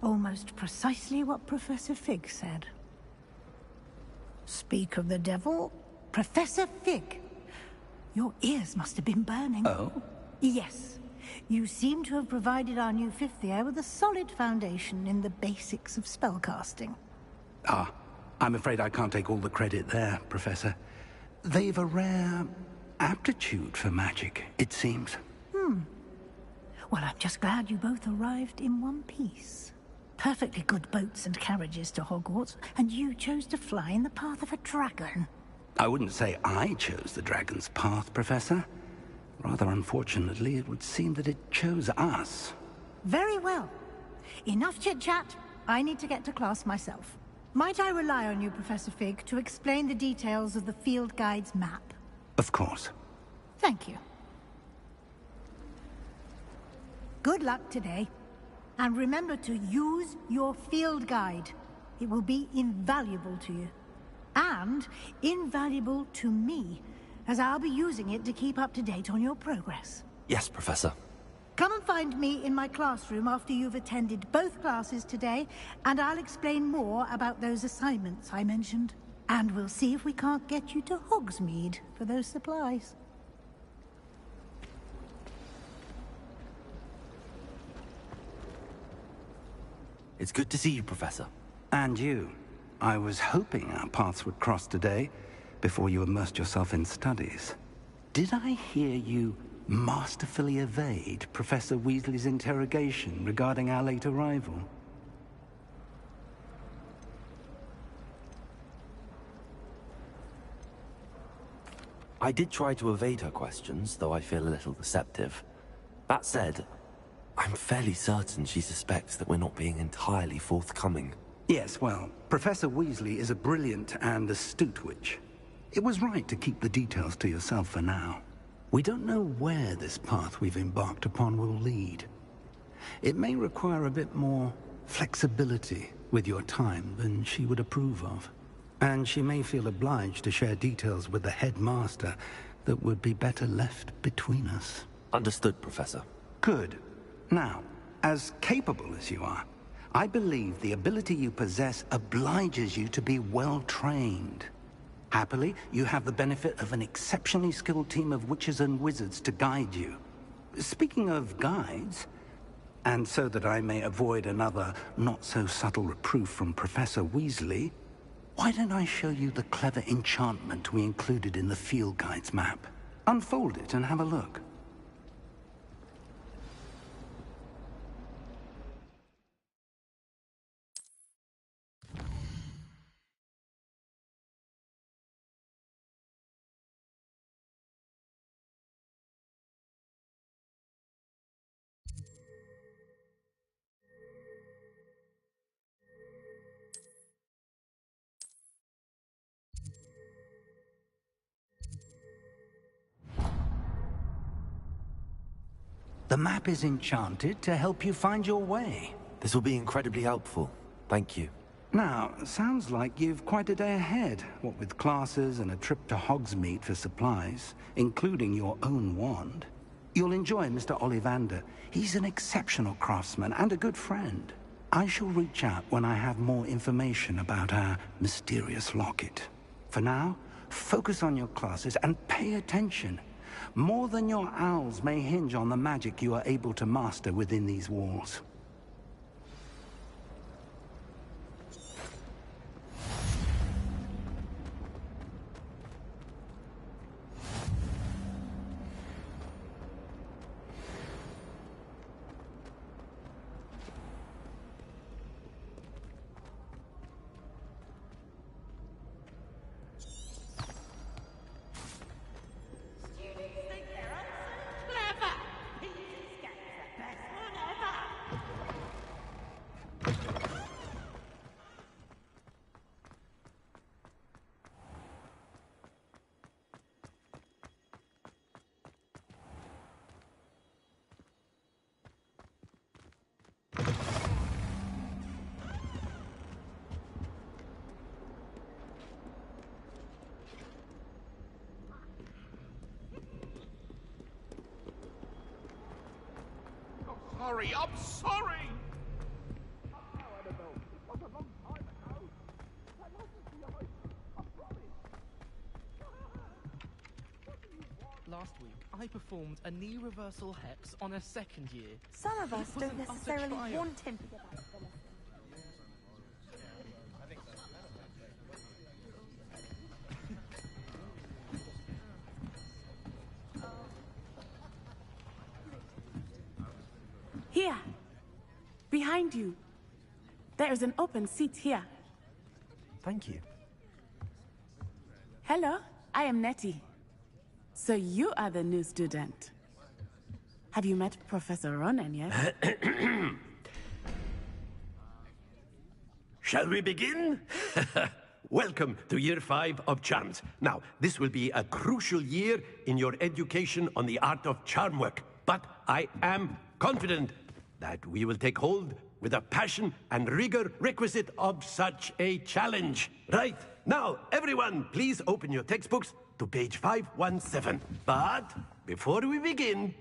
Almost precisely what Professor Fig said. Speak of the devil, Professor Fig. Your ears must have been burning. Oh? Yes. You seem to have provided our new fifth year with a solid foundation in the basics of spellcasting. Ah, I'm afraid I can't take all the credit there, Professor. They've a rare aptitude for magic, it seems. Well, I'm just glad you both arrived in one piece. Perfectly good boats and carriages to Hogwarts, and you chose to fly in the path of a dragon. I wouldn't say I chose the dragon's path, Professor. Rather unfortunately, it would seem that it chose us. Very well. Enough chit-chat. I need to get to class myself. Might I rely on you, Professor Fig, to explain the details of the field guide's map? Of course. Thank you. Good luck today. And remember to use your field guide. It will be invaluable to you. And invaluable to me, as I'll be using it to keep up to date on your progress. Yes, Professor. Come and find me in my classroom after you've attended both classes today, and I'll explain more about those assignments I mentioned. And we'll see if we can't get you to Hogsmeade for those supplies. It's good to see you, Professor. And you. I was hoping our paths would cross today, before you immersed yourself in studies. Did I hear you masterfully evade Professor Weasley's interrogation regarding our late arrival? I did try to evade her questions, though I feel a little deceptive. That said, I'm fairly certain she suspects that we're not being entirely forthcoming. Yes, well, Professor Weasley is a brilliant and astute witch. It was right to keep the details to yourself for now. We don't know where this path we've embarked upon will lead. It may require a bit more flexibility with your time than she would approve of. And she may feel obliged to share details with the headmaster that would be better left between us. Understood, Professor. Good. Now, as capable as you are, I believe the ability you possess obliges you to be well-trained. Happily, you have the benefit of an exceptionally skilled team of witches and wizards to guide you. Speaking of guides, and so that I may avoid another not-so-subtle reproof from Professor Weasley, why don't I show you the clever enchantment we included in the field guide's map? Unfold it and have a look. The map is enchanted to help you find your way. This will be incredibly helpful. Thank you. Now, sounds like you've quite a day ahead, what with classes and a trip to Hogsmeade for supplies, including your own wand. You'll enjoy Mr. Ollivander. He's an exceptional craftsman and a good friend. I shall reach out when I have more information about our mysterious locket. For now, focus on your classes and pay attention. More than your owls may hinge on the magic you are able to master within these walls. Sorry, I'm sorry! Last week, I performed a knee reversal hex on a second year. Some of us It was don't an utter necessarily triumph. want him to get out of the lesson. Here. Behind you. There is an open seat here. Thank you. Hello, I am Nettie. So you are the new student. Have you met Professor Ronan yet? Shall we begin? Welcome to Year 5 of Charms. Now, this will be a crucial year in your education on the art of charm work. But I am confident that we will take hold with the passion and rigor requisite of such a challenge. Right, now, everyone, please open your textbooks to page 517. But before we begin,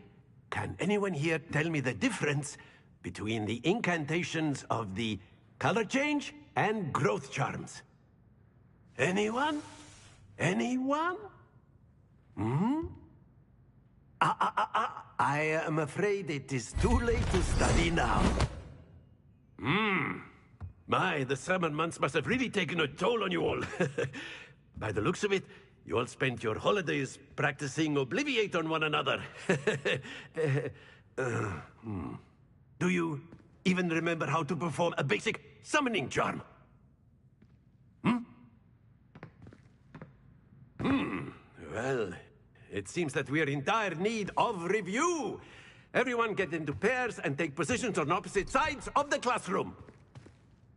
can anyone here tell me the difference between the incantations of the color change and growth charms? Anyone? Anyone? I am afraid it is too late to study now. My, the summer months must have really taken a toll on you all. By the looks of it, you all spent your holidays practicing Obliviate on one another. Do you even remember how to perform a basic summoning charm? Well, it seems that we are in dire need of review. Everyone get into pairs and take positions on opposite sides of the classroom.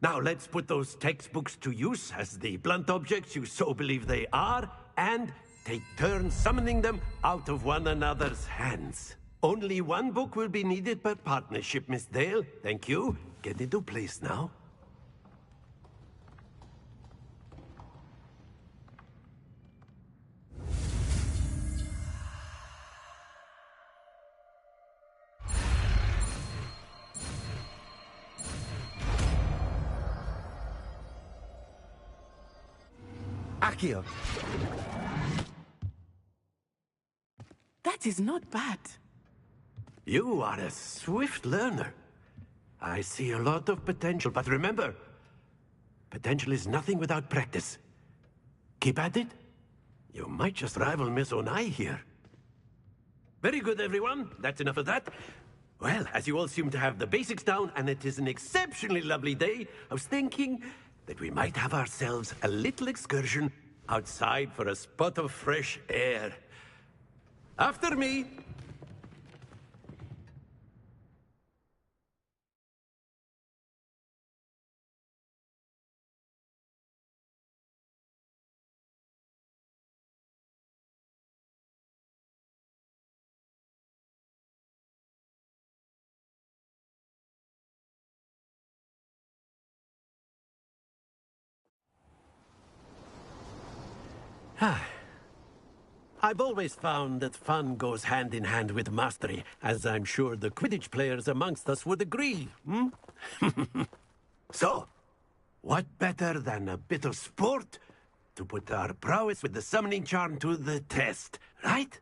Now let's put those textbooks to use as the blunt objects you so believe they are, and take turns summoning them out of one another's hands. Only one book will be needed per partnership, Miss Dale. Thank you. Get into place now. Accio. That is not bad. You are a swift learner. I see a lot of potential, but remember, potential is nothing without practice. Keep at it. You might just rival Miss Onai here. Very good, everyone. That's enough of that. Well, as you all seem to have the basics down, and it is an exceptionally lovely day, I was thinking that we might have ourselves a little excursion outside for a spot of fresh air. After me. I've always found that fun goes hand in hand with mastery, as I'm sure the Quidditch players amongst us would agree, So, what better than a bit of sport to put our prowess with the summoning charm to the test, right?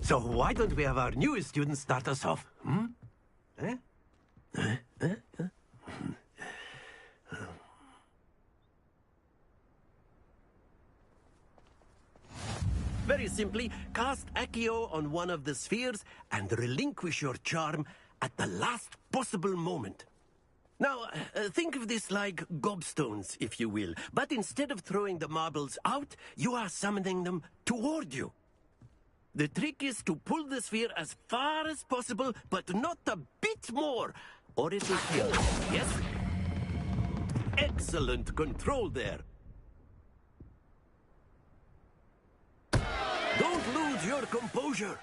So why don't we have our newest student start us off? Hmm? Eh? Very simply, cast Accio on one of the spheres and relinquish your charm at the last possible moment. Now, think of this like gobstones, if you will. But instead of throwing the marbles out, you are summoning them toward you. The trick is to pull the sphere as far as possible, but not a bit more, or it will fall. Yes? Excellent control there. Don't lose your composure.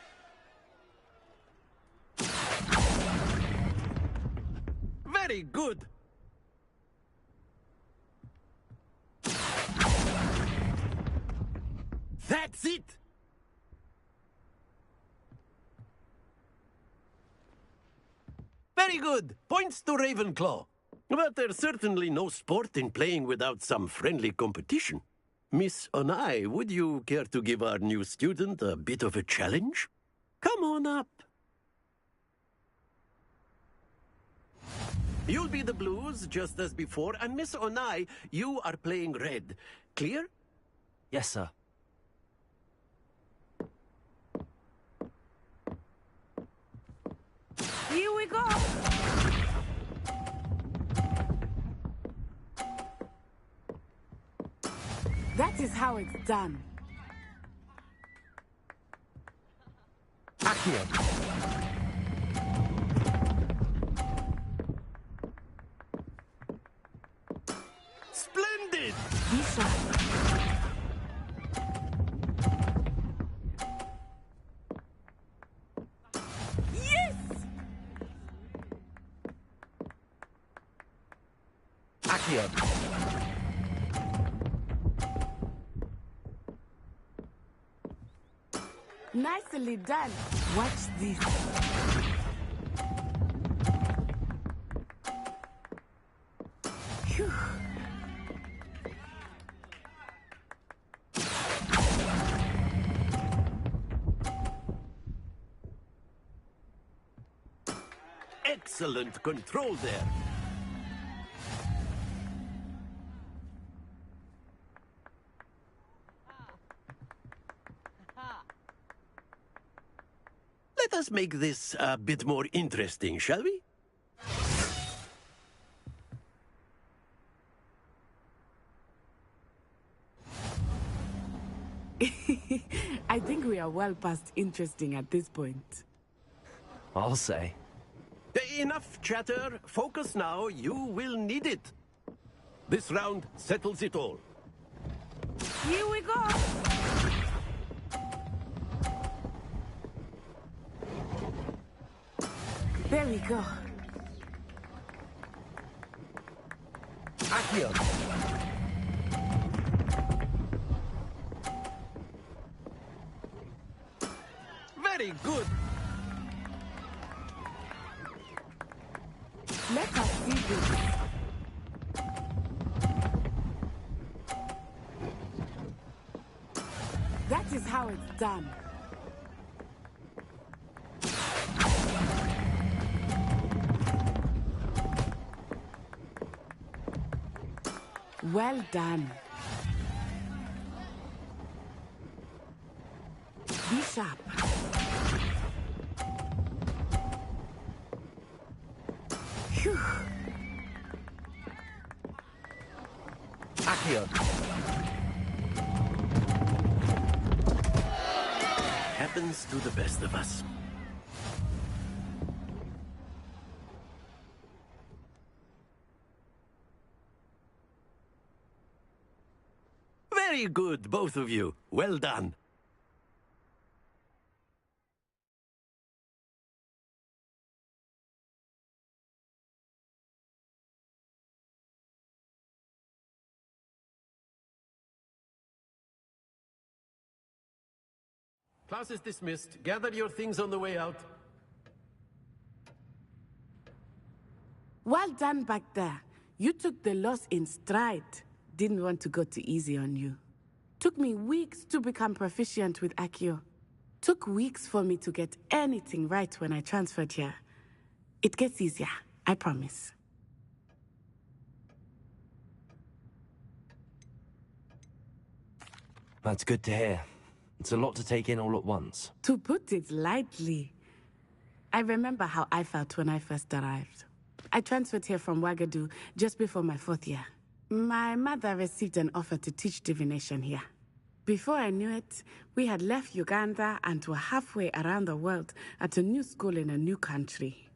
Very good. That's it. Very good. Points to Ravenclaw. But there's certainly no sport in playing without some friendly competition. Miss Onai, would you care to give our new student a bit of a challenge? Come on up. You'll be the blues, just as before, and Miss Onai, you are playing red. Clear? Yes, sir. Here we go! That is how it's done. Accio. Splendid! Yes! Accio. Nicely done. Watch this. Phew. Excellent control there. Let us make this a bit more interesting, shall we? I think we are well past interesting at this point. I'll say. Enough chatter. Focus now. You will need it. This round settles it all. Here we go! There we go. Accio. Very good. Let us see this. That is how it's done. Well done. Be sharp. Phew. Accio. Happens to the best of us. Very good, both of you. Well done. Class is dismissed. Gather your things on the way out. Well done back there. You took the loss in stride. Didn't want to go too easy on you. Took me weeks to become proficient with Accio. Took weeks for me to get anything right when I transferred here. It gets easier, I promise. That's good to hear. It's a lot to take in all at once. To put it lightly, I remember how I felt when I first arrived. I transferred here from Wagadu just before my 4th year. My mother received an offer to teach divination here. Before I knew it, we had left Uganda and were halfway around the world at a new school in a new country.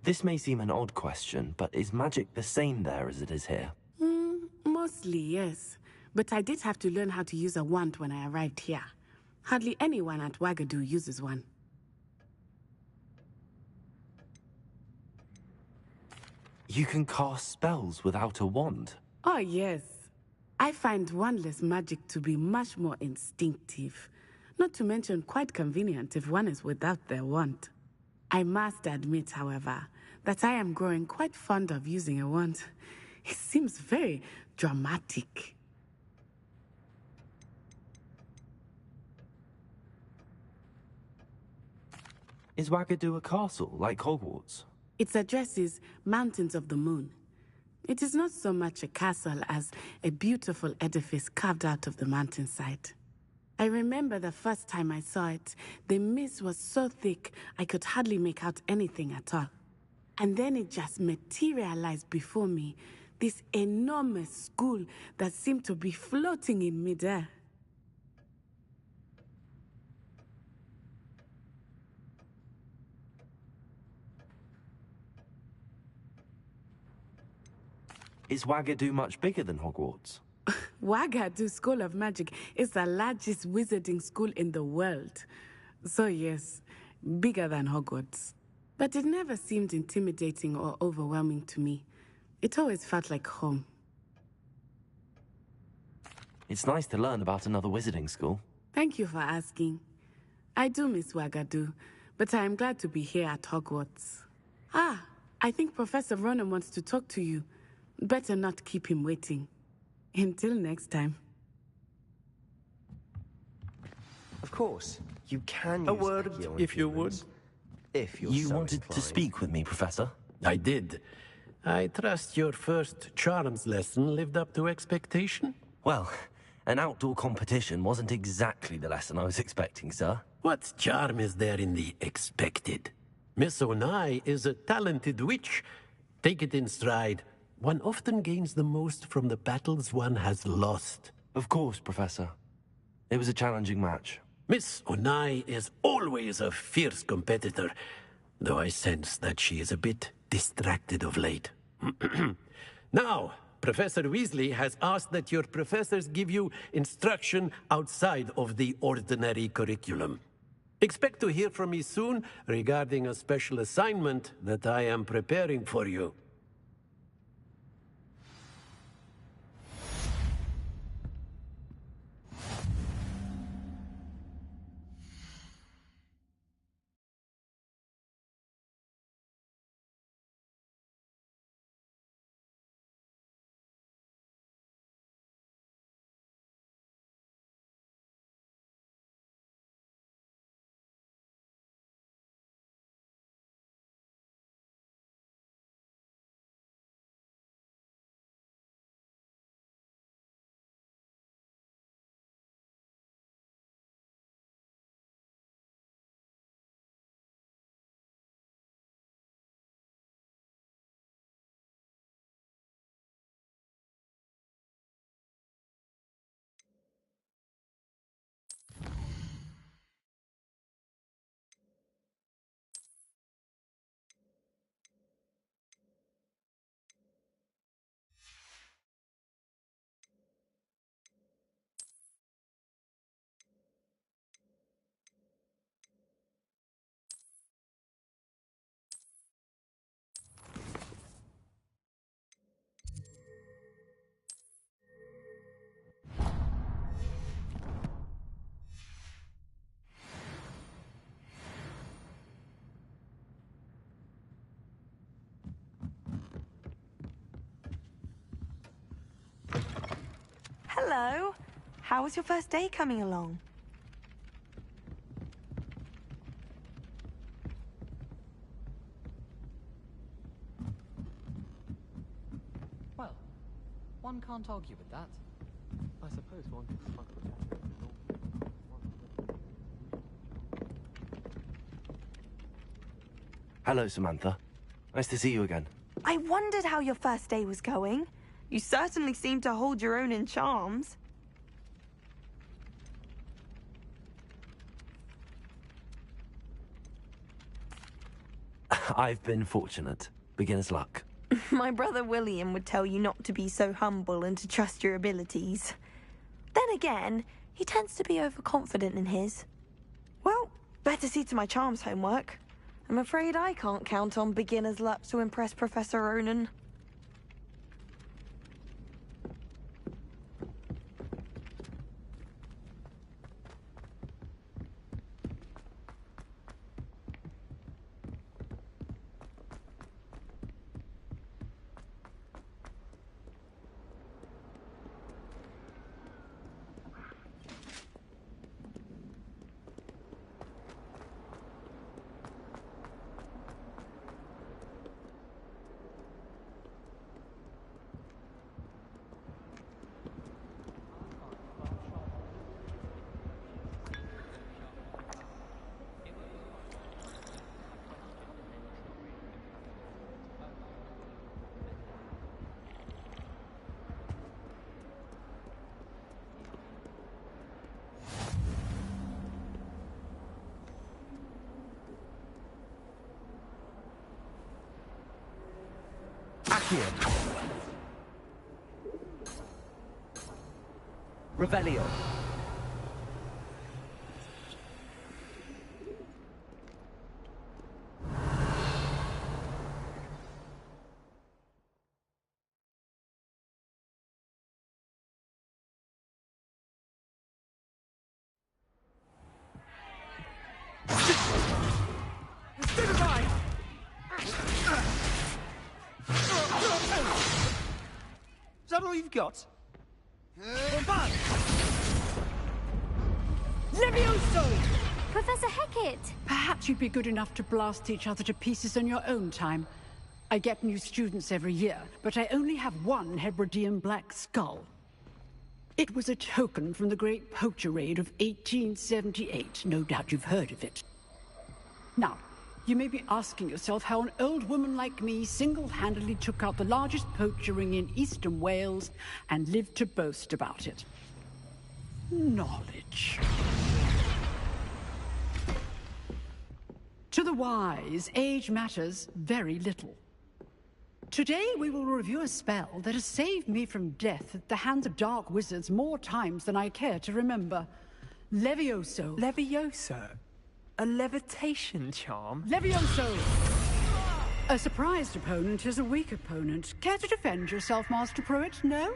This may seem an odd question, but is magic the same there as it is here? Mostly, yes. But I did have to learn how to use a wand when I arrived here. Hardly anyone at Wagadu uses one. You can cast spells without a wand? Oh, yes. I find wandless magic to be much more instinctive. Not to mention quite convenient if one is without their wand. I must admit, however, that I am growing quite fond of using a wand. It seems very dramatic. Is Wagadu a castle, like Hogwarts? Its address is Mountains of the Moon. It is not so much a castle as a beautiful edifice carved out of the mountainside. I remember the first time I saw it, the mist was so thick I could hardly make out anything at all. And then it just materialized before me, this enormous school that seemed to be floating in midair. Is Wagadu much bigger than Hogwarts? Wagadu School of Magic is the largest wizarding school in the world. So yes, bigger than Hogwarts. But it never seemed intimidating or overwhelming to me. It always felt like home. It's nice to learn about another wizarding school. Thank you for asking. I do miss Wagadu, but I am glad to be here at Hogwarts. Ah, I think Professor Ronan wants to talk to you. Better not keep him waiting. Until next time. Of course, you can use A word, Accio on if you would. humans, if you're You so wanted to inclined. speak with me, Professor? I did. I trust your first charms lesson lived up to expectation? Well, an outdoor competition wasn't exactly the lesson I was expecting, sir. What charm is there in the expected? Miss Onai is a talented witch. Take it in stride. One often gains the most from the battles one has lost. Of course, Professor. It was a challenging match. Miss Onai is always a fierce competitor, though I sense that she is a bit distracted of late. Now, Professor Weasley has asked that your professors give you instruction outside of the ordinary curriculum. Expect to hear from me soon regarding a special assignment that I am preparing for you. How was your first day coming along? Well, one can't argue with that. I suppose one could fuck with that. Hello, Samantha. Nice to see you again. I wondered how your first day was going. You certainly seem to hold your own in charms. I've been fortunate. Beginner's luck. My brother William would tell you not to be so humble and to trust your abilities. Then again, he tends to be overconfident in his. Well, better see to my charms homework. I'm afraid I can't count on beginner's luck to impress Professor Ronan. Accio. Revelio. Is that all you've got? Levioso! Professor Hecat! Perhaps you'd be good enough to blast each other to pieces on your own time. I get new students every year, but I only have one Hebridean black skull. It was a token from the Great Poacher Raid of 1878. No doubt you've heard of it. Now, you may be asking yourself how an old woman like me single-handedly took out the largest poacher ring in eastern Wales and lived to boast about it. Knowledge. To the wise, age matters very little. Today we will review a spell that has saved me from death at the hands of dark wizards more times than I care to remember. Levioso. Levioso? A levitation charm? Levioso! A surprised opponent is a weak opponent. Care to defend yourself, Master Pruitt? No?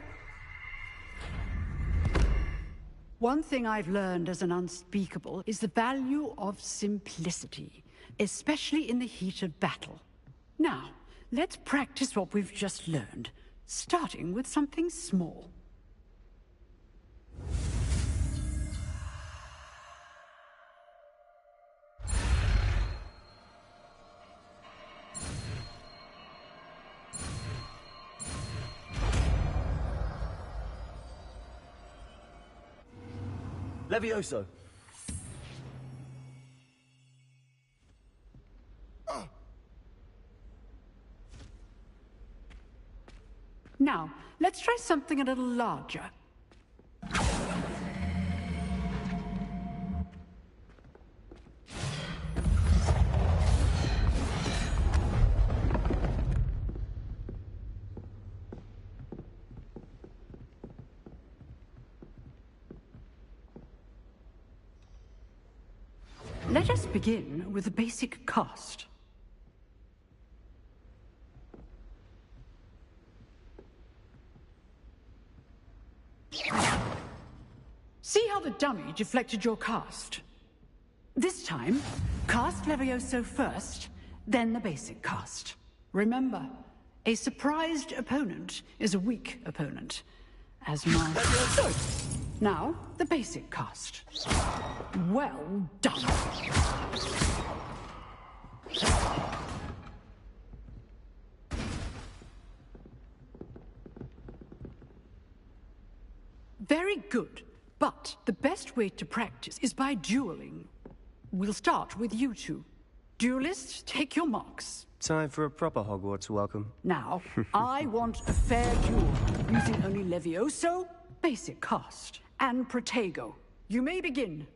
One thing I've learned as an unspeakable is the value of simplicity, especially in the heat of battle. Now, let's practice what we've just learned, starting with something small. Levioso. Now, let's try something a little larger. Let us begin with the basic cast. See how the dummy deflected your cast? This time, cast Levioso first, then the basic cast. Remember, a surprised opponent is a weak opponent. As my... Now, the basic cast. Well done. Very good. But the best way to practice is by dueling. We'll start with you two. Duelists, take your marks. Time for a proper Hogwarts welcome. Now, I want a fair duel, using only Levioso, basic cast, and Protego. You may begin.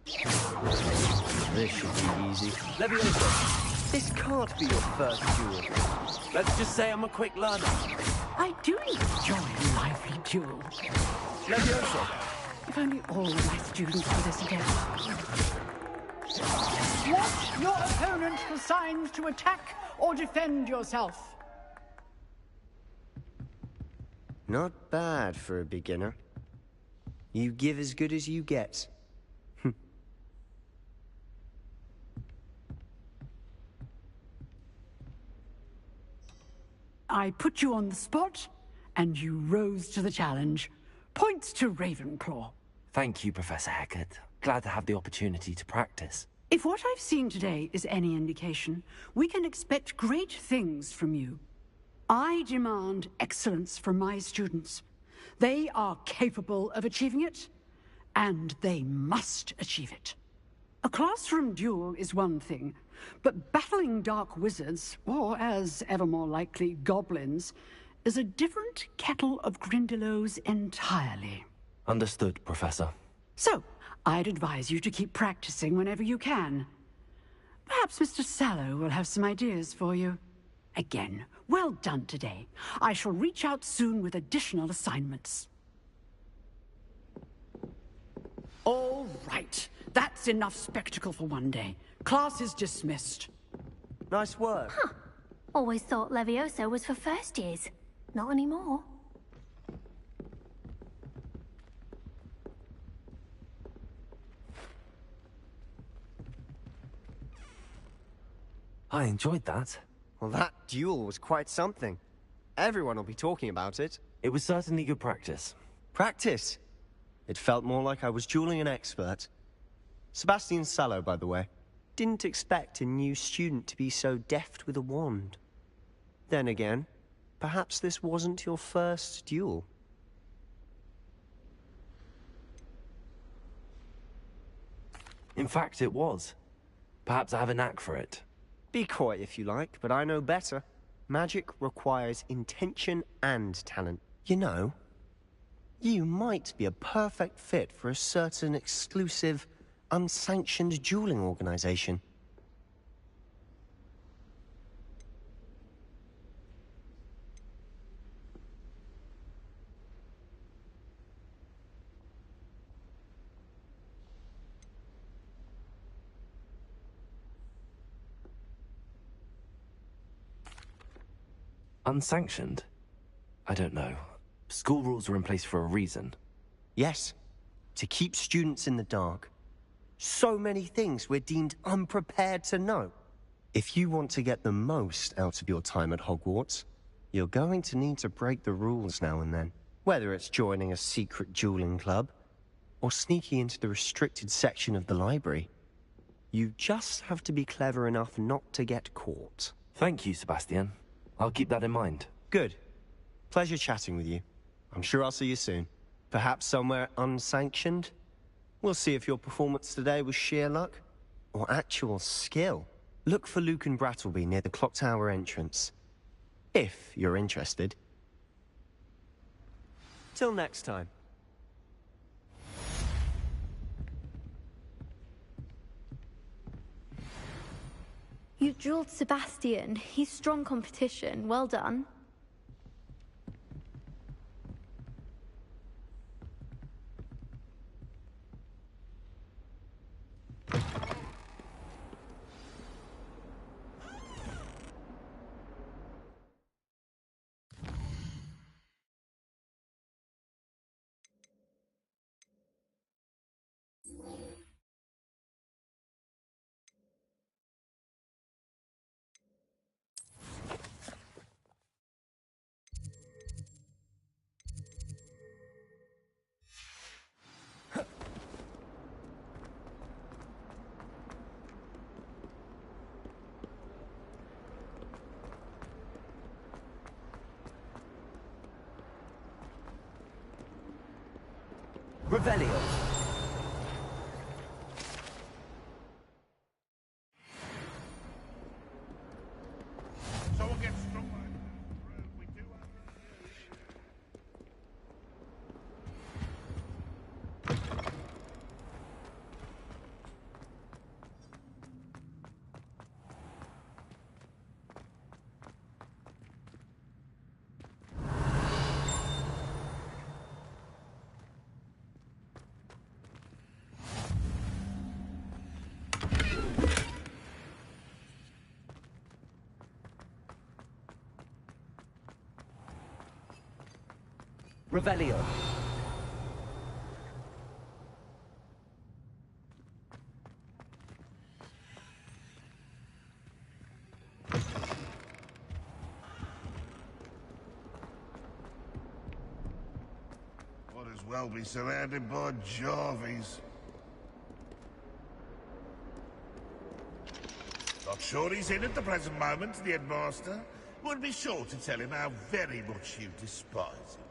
This should be easy. Levioso, this can't be your first duel. Let's just say I'm a quick learner. I do enjoy a lively duel. Levioso. If only all my students were this again. Watch your opponent for signs to attack or defend yourself. Not bad for a beginner. You give as good as you get. I put you on the spot, and you rose to the challenge. Points to Ravenclaw. Thank you, Professor Hecat. Glad to have the opportunity to practice. If what I've seen today is any indication, we can expect great things from you. I demand excellence from my students. They are capable of achieving it, and they must achieve it. A classroom duel is one thing, but battling dark wizards, or as ever more likely, goblins, is a different kettle of Grindylows entirely. Understood, Professor. So, I'd advise you to keep practicing whenever you can. Perhaps Mr. Sallow will have some ideas for you. Again, well done today. I shall reach out soon with additional assignments. All right. That's enough spectacle for one day. Class is dismissed. Nice work. Huh. Always thought Levioso was for first years. Not anymore. I enjoyed that. Well, that duel was quite something. Everyone will be talking about it. It was certainly good practice. Practice? It felt more like I was dueling an expert. Sebastian Sallow, by the way. Didn't expect a new student to be so deft with a wand. Then again, perhaps this wasn't your first duel. In fact, it was. Perhaps I have a knack for it. Be coy if you like, but I know better. Magic requires intention and talent. You know, you might be a perfect fit for a certain exclusive, unsanctioned dueling organization. Unsanctioned? I don't know. School rules are in place for a reason. Yes, to keep students in the dark. So many things we're deemed unprepared to know. If you want to get the most out of your time at Hogwarts, you're going to need to break the rules now and then. Whether it's joining a secret dueling club, or sneaking into the restricted section of the library. You just have to be clever enough not to get caught. Thank you, Sebastian. I'll keep that in mind. Good. Pleasure chatting with you. I'm sure I'll see you soon. Perhaps somewhere unsanctioned? We'll see if your performance today was sheer luck or actual skill. Look for Luke and Brattleby near the clock tower entrance. If you're interested. Till next time. You dueled Sebastian. He's strong competition. Well done. Revelio. Someone gets struck by we do Revelio. Might as well be surrounded by Jarvies. Not sure he's in at the present moment, the headmaster. Would be sure to tell him how very much you despise him.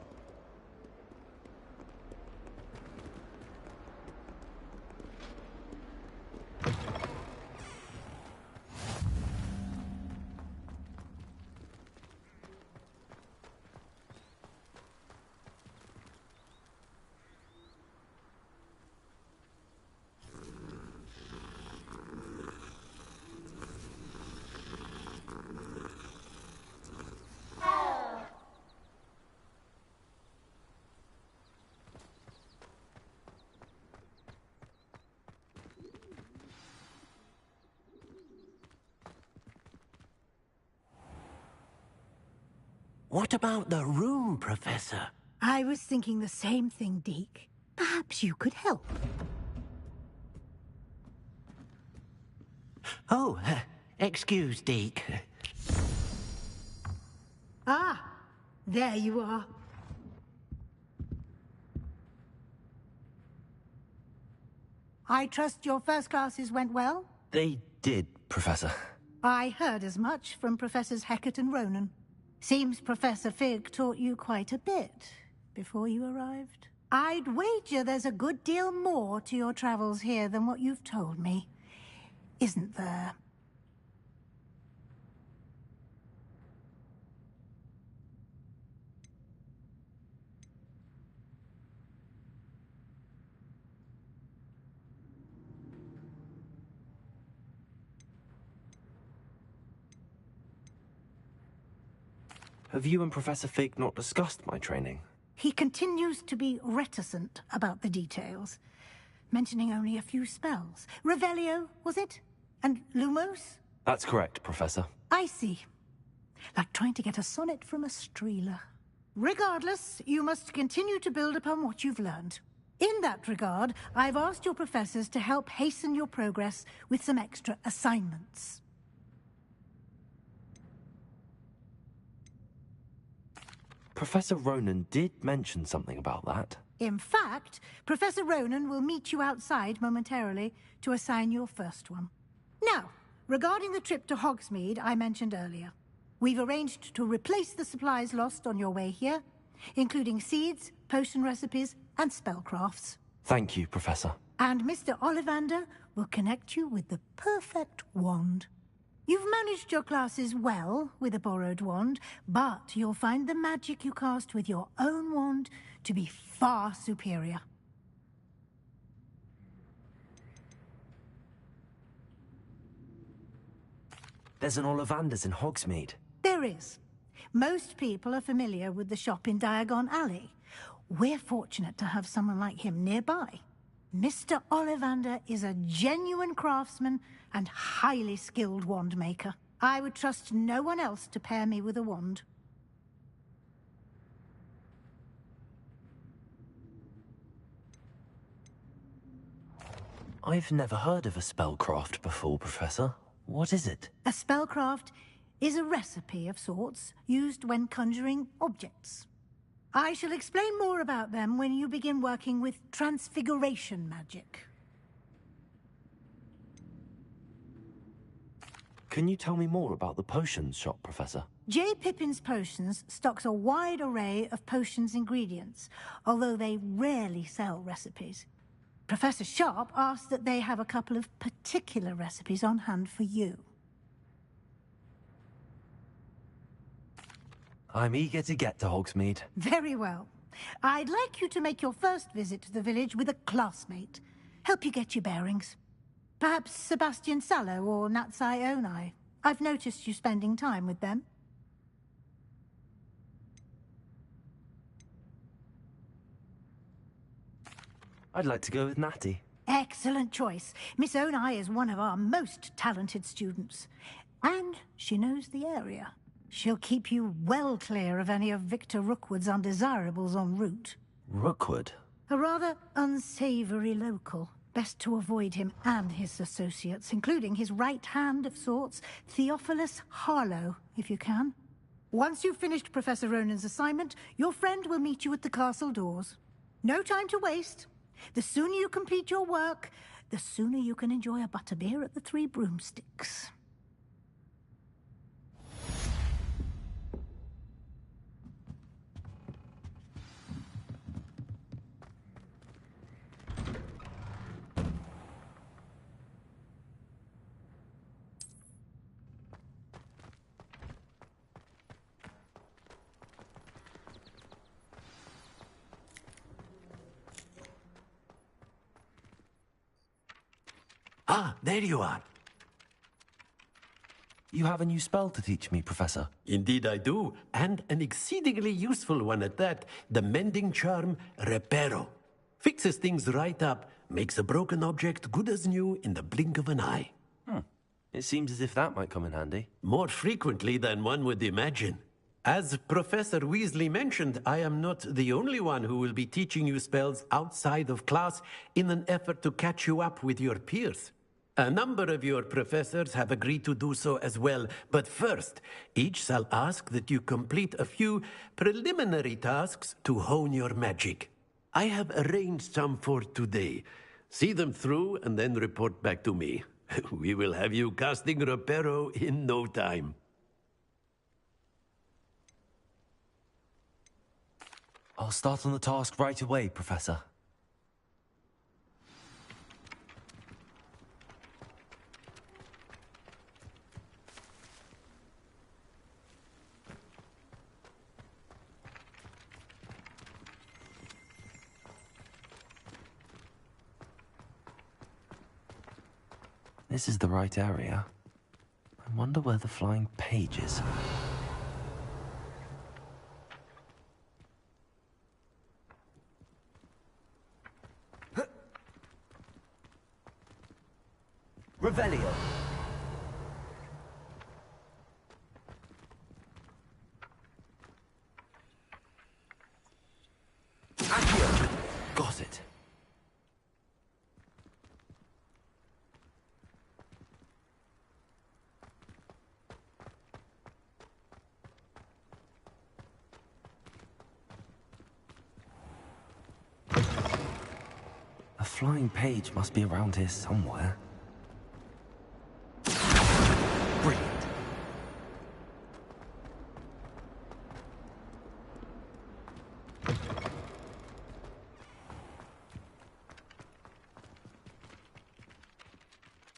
What about the room, Professor? I was thinking the same thing, Deke. Perhaps you could help. Oh, excuse, Deke. Ah, there you are. I trust your first classes went well? They did, Professor. I heard as much from Professors Hecat and Ronan. Seems Professor Fig taught you quite a bit before you arrived. I'd wager there's a good deal more to your travels here than what you've told me. Isn't there? Have you and Professor Fig not discussed my training? He continues to be reticent about the details, mentioning only a few spells. Revelio, was it? And Lumos? That's correct, Professor. I see. Like trying to get a sonnet from a streeler. Regardless, you must continue to build upon what you've learned. In that regard, I've asked your professors to help hasten your progress with some extra assignments. Professor Ronan did mention something about that. In fact, Professor Ronan will meet you outside momentarily to assign your first one. Now, regarding the trip to Hogsmeade I mentioned earlier, we've arranged to replace the supplies lost on your way here, including seeds, potion recipes, and spellcrafts. Thank you, Professor. And Mr. Ollivander will connect you with the perfect wand. You've managed your classes well with a borrowed wand, but you'll find the magic you cast with your own wand to be far superior. There's an Ollivander's in Hogsmeade. There is. Most people are familiar with the shop in Diagon Alley. We're fortunate to have someone like him nearby. Mr. Ollivander is a genuine craftsman and highly skilled wand maker. I would trust no one else to pair me with a wand. I've never heard of a spellcraft before, Professor. What is it? A spellcraft is a recipe of sorts used when conjuring objects. I shall explain more about them when you begin working with transfiguration magic. Can you tell me more about the potions shop, Professor? J. Pippin's Potions stocks a wide array of potions ingredients, although they rarely sell recipes. Professor Sharp asked that they have a couple of particular recipes on hand for you. I'm eager to get to Hogsmeade. Very well. I'd like you to make your first visit to the village with a classmate. Help you get your bearings. Perhaps Sebastian Sallow or Natsai Onai. I've noticed you spending time with them. I'd like to go with Natty. Excellent choice. Miss Onai is one of our most talented students. And she knows the area. She'll keep you well clear of any of Victor Rookwood's undesirables en route. Rookwood? A rather unsavory local. Best to avoid him and his associates, including his right hand of sorts, Theophilus Harlow, if you can. Once you've finished Professor Ronan's assignment, your friend will meet you at the castle doors. No time to waste. The sooner you complete your work, the sooner you can enjoy a butterbeer at the Three Broomsticks. Ah, there you are. You have a new spell to teach me, Professor. Indeed I do, and an exceedingly useful one at that. The mending charm, Reparo. Fixes things right up, makes a broken object good as new in the blink of an eye. It seems as if that might come in handy. More frequently than one would imagine. As Professor Weasley mentioned, I am not the only one who will be teaching you spells outside of class in an effort to catch you up with your peers. A number of your professors have agreed to do so as well, but first, each shall ask that you complete a few preliminary tasks to hone your magic. I have arranged some for today. See them through and then report back to me. We will have you casting Reparo in no time. I'll start on the task right away, Professor. This is the right area. I wonder where the flying page is. Revelio. Accio. Got it. A flying page must be around here somewhere. Brilliant.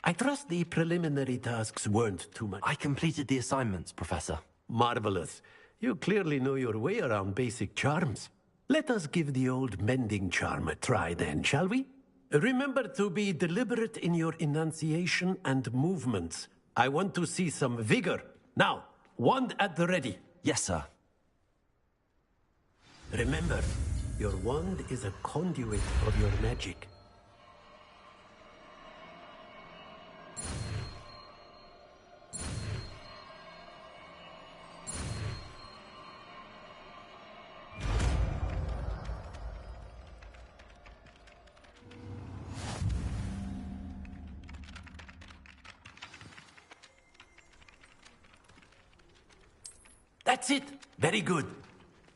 I trust the preliminary tasks weren't too much. I completed the assignments, Professor. Marvelous. You clearly know your way around basic charms. Let us give the old mending charm a try then, shall we? Remember to be deliberate in your enunciation and movements. I want to see some vigor. Now, wand at the ready. Yes, sir. Remember, your wand is a conduit of your magic. That's it. Very good.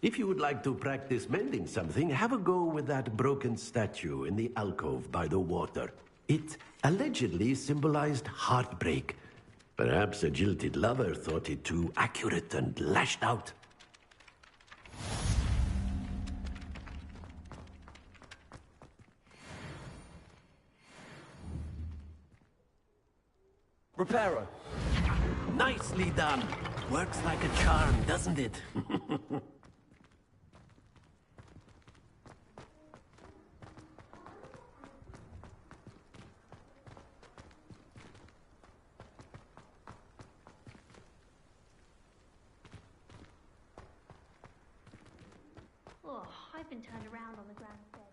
If you would like to practice mending something, have a go with that broken statue in the alcove by the water. It allegedly symbolized heartbreak. Perhaps a jilted lover thought it too accurate and lashed out. Reparo. Nicely done. Works like a charm, doesn't it? Oh, I've been turned around on the grand stairs.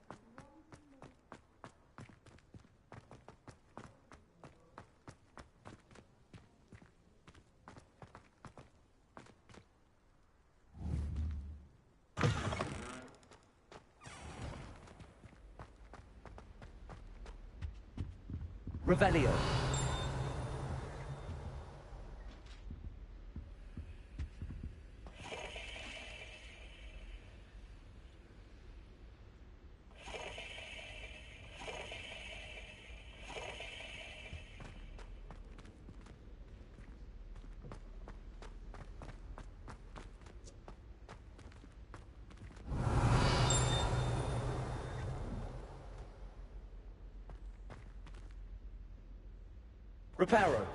Revelio. Reparo.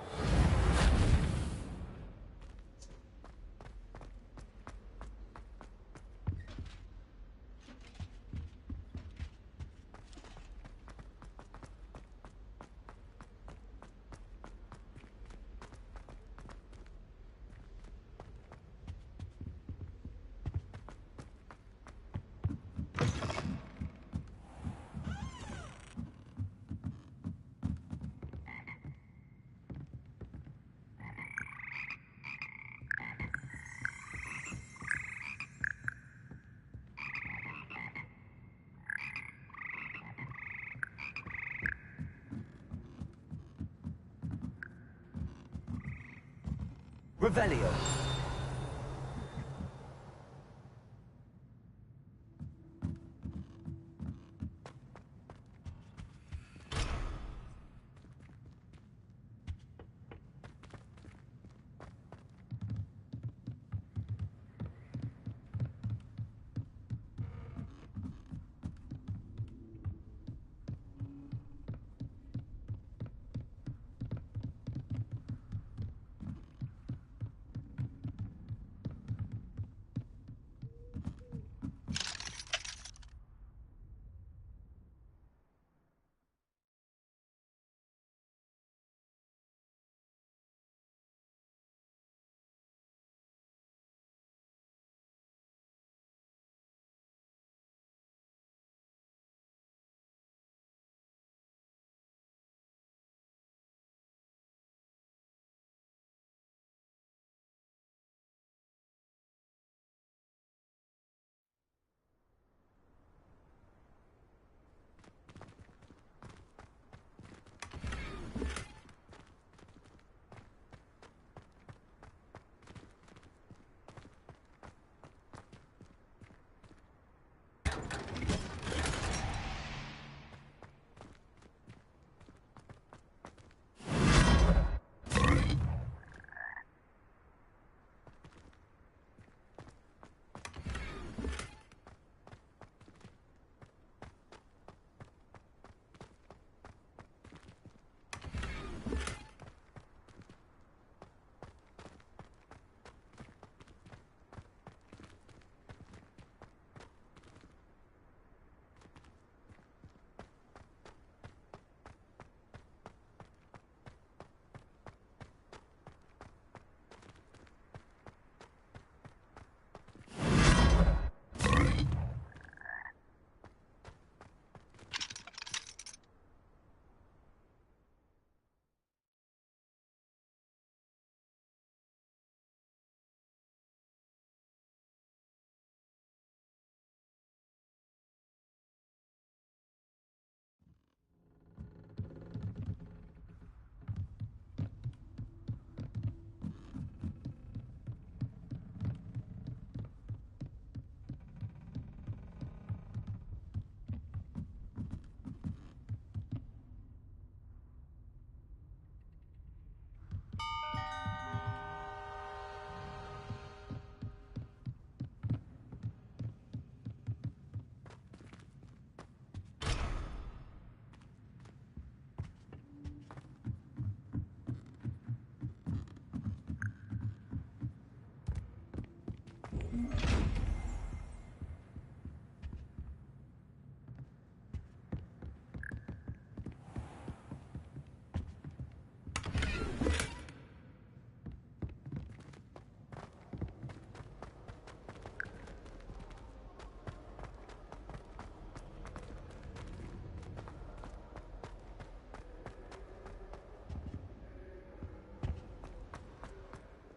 Revelio.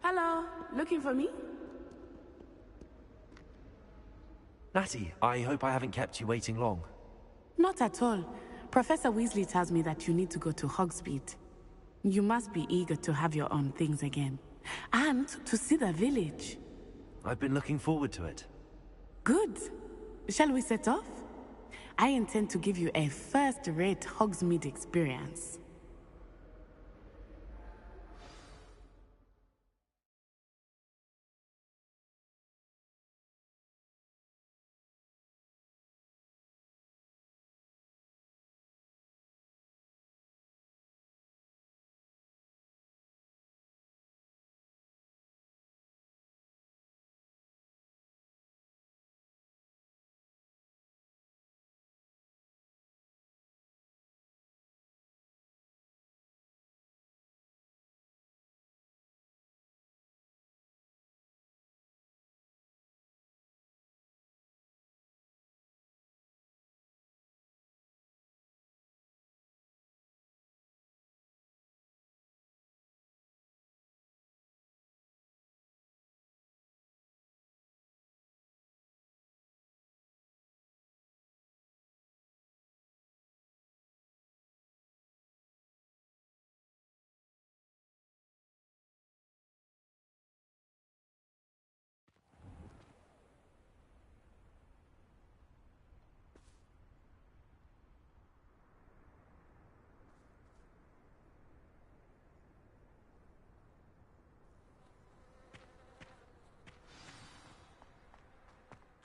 Hello, looking for me? Natty, I hope I haven't kept you waiting long. Not at all. Professor Weasley tells me that you need to go to Hogsmeade. You must be eager to have your own things again. And to see the village. I've been looking forward to it. Good. Shall we set off? I intend to give you a first-rate Hogsmeade experience.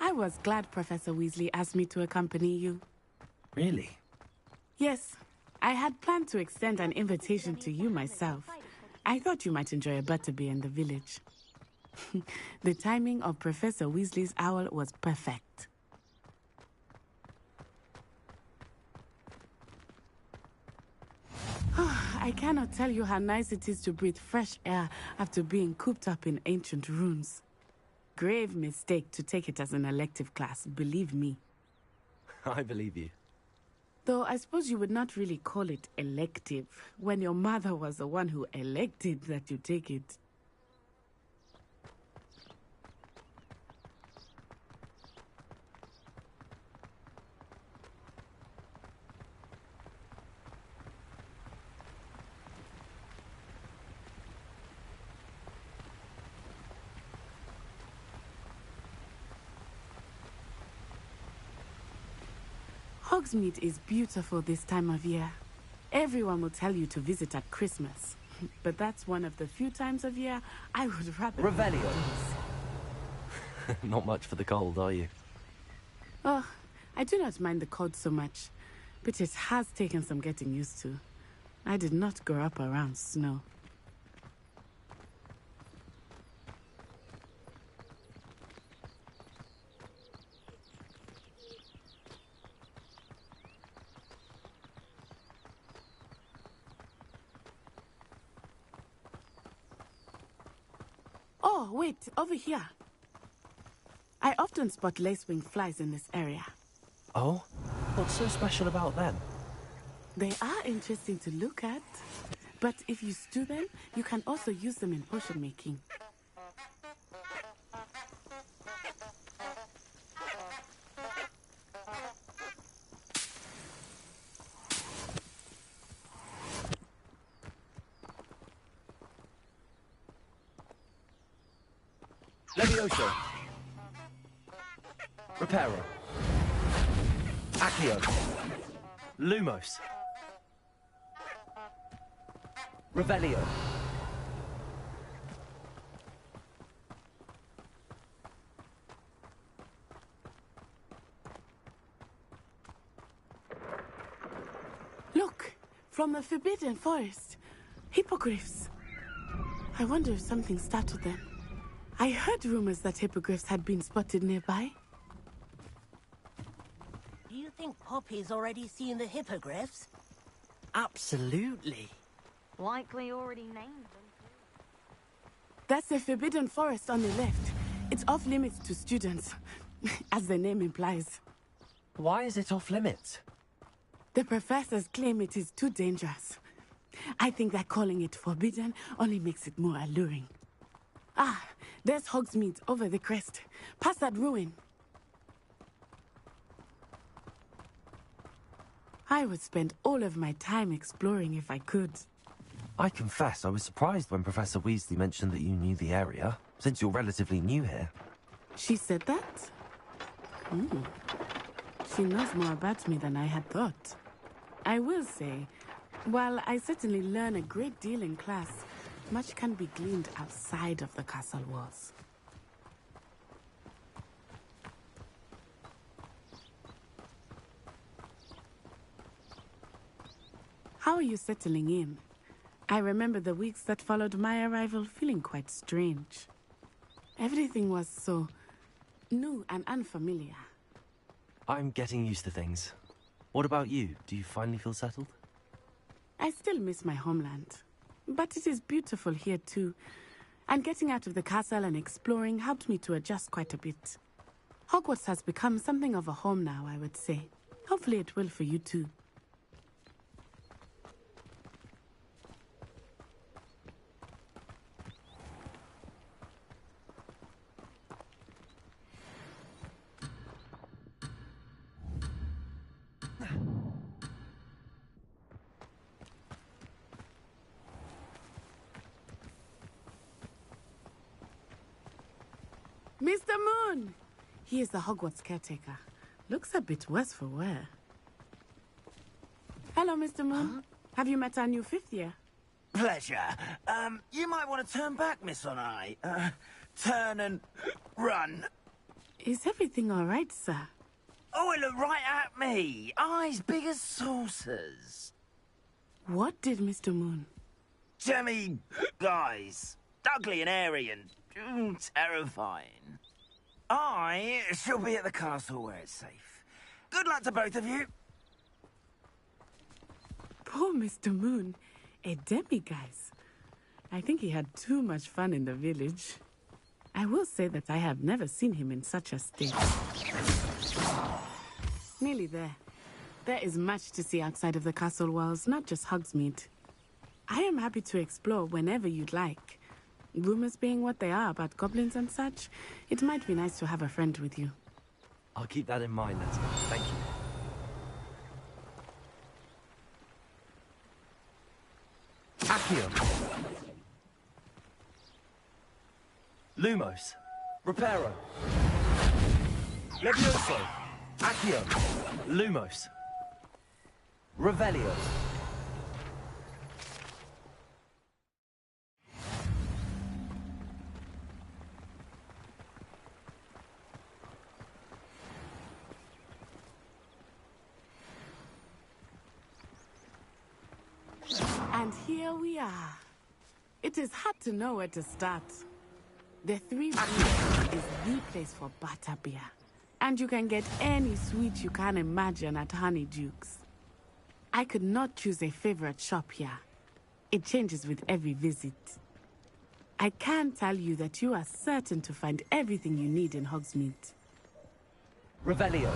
I was glad Professor Weasley asked me to accompany you. Really? Yes, I had planned to extend an invitation to you myself. I thought you might enjoy a butterbeer in the village. The timing of Professor Weasley's owl was perfect. I cannot tell you how nice it is to breathe fresh air after being cooped up in ancient ruins. Grave mistake to take it as an elective class, believe me. I believe you. Though I suppose you would not really call it elective when your mother was the one who elected that you take it. Hogsmeade is beautiful this time of year. Everyone will tell you to visit at Christmas. But that's one of the few times of year I would rather... Revelio. Not much for the cold, are you? Oh, I do not mind the cold so much. But it has taken some getting used to. I did not grow up around snow. Oh, wait, over here. I often spot lacewing flies in this area. Oh? What's so special about them? They are interesting to look at. But if you stew them, you can also use them in potion making. Levioso. Reparo. Accio. Lumos. Revelio. Look, from the Forbidden Forest. Hippogriffs. I wonder if something startled them. I heard rumors that hippogriffs had been spotted nearby. Do you think Poppy's already seen the hippogriffs? Absolutely. Likely already named them. That's the Forbidden Forest on the left. It's off limits to students, as the name implies. Why is it off limits? The professors claim it is too dangerous. I think that calling it forbidden only makes it more alluring. Ah, there's Hogsmeade over the crest. Past that ruin. I would spend all of my time exploring if I could. I confess I was surprised when Professor Weasley mentioned that you knew the area, since you're relatively new here. She said that? She knows more about me than I had thought. I will say, while I certainly learn a great deal in class, much can be gleaned outside of the castle walls. How are you settling in? I remember the weeks that followed my arrival feeling quite strange. Everything was so new and unfamiliar. I'm getting used to things. What about you? Do you finally feel settled? I still miss my homeland, but it is beautiful here too. And getting out of the castle and exploring helped me to adjust quite a bit. Hogwarts has become something of a home now, I would say. Hopefully it will for you too. Mr. Moon! He is the Hogwarts caretaker. Looks a bit worse for wear. Hello, Mr. Moon. Have you met our new fifth year? Pleasure. You might want to turn back, Miss Onai. Turn and run. Is everything all right, sir? Oh, it looked right at me. Eyes big as saucers. What did Mr. Moon? Jemmy eyes. Ugly and airy and terrifying. I shall be at the castle where it's safe. Good luck to both of you. Poor Mr. Moon. A demiguise. I think he had too much fun in the village. I will say that I have never seen him in such a state. Nearly there. There is much to see outside of the castle walls, not just Hogsmeade. I am happy to explore whenever you'd like. Rumors being what they are about goblins and such, it might be nice to have a friend with you. I'll keep that in mind, Letty. Thank you. Accio. Lumos. Reparo. Levioso. Accio. Lumos. Revelio. And here we are. It is hard to know where to start. The Three Rings is the place for butterbeer. And you can get any sweet you can imagine at Honeydukes. I could not choose a favorite shop here. It changes with every visit. I can tell you that you are certain to find everything you need in Hogsmeade. Revelio.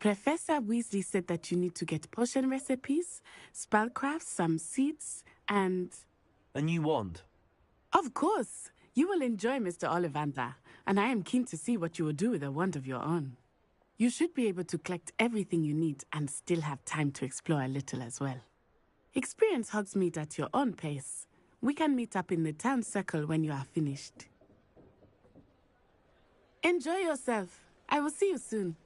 Professor Weasley said that you need to get potion recipes, spellcrafts, some seeds, and... A new wand. Of course! You will enjoy Mr. Ollivander, and I am keen to see what you will do with a wand of your own. You should be able to collect everything you need and still have time to explore a little as well. Experience Hogsmeade at your own pace. We can meet up in the town circle when you are finished. Enjoy yourself. I will see you soon.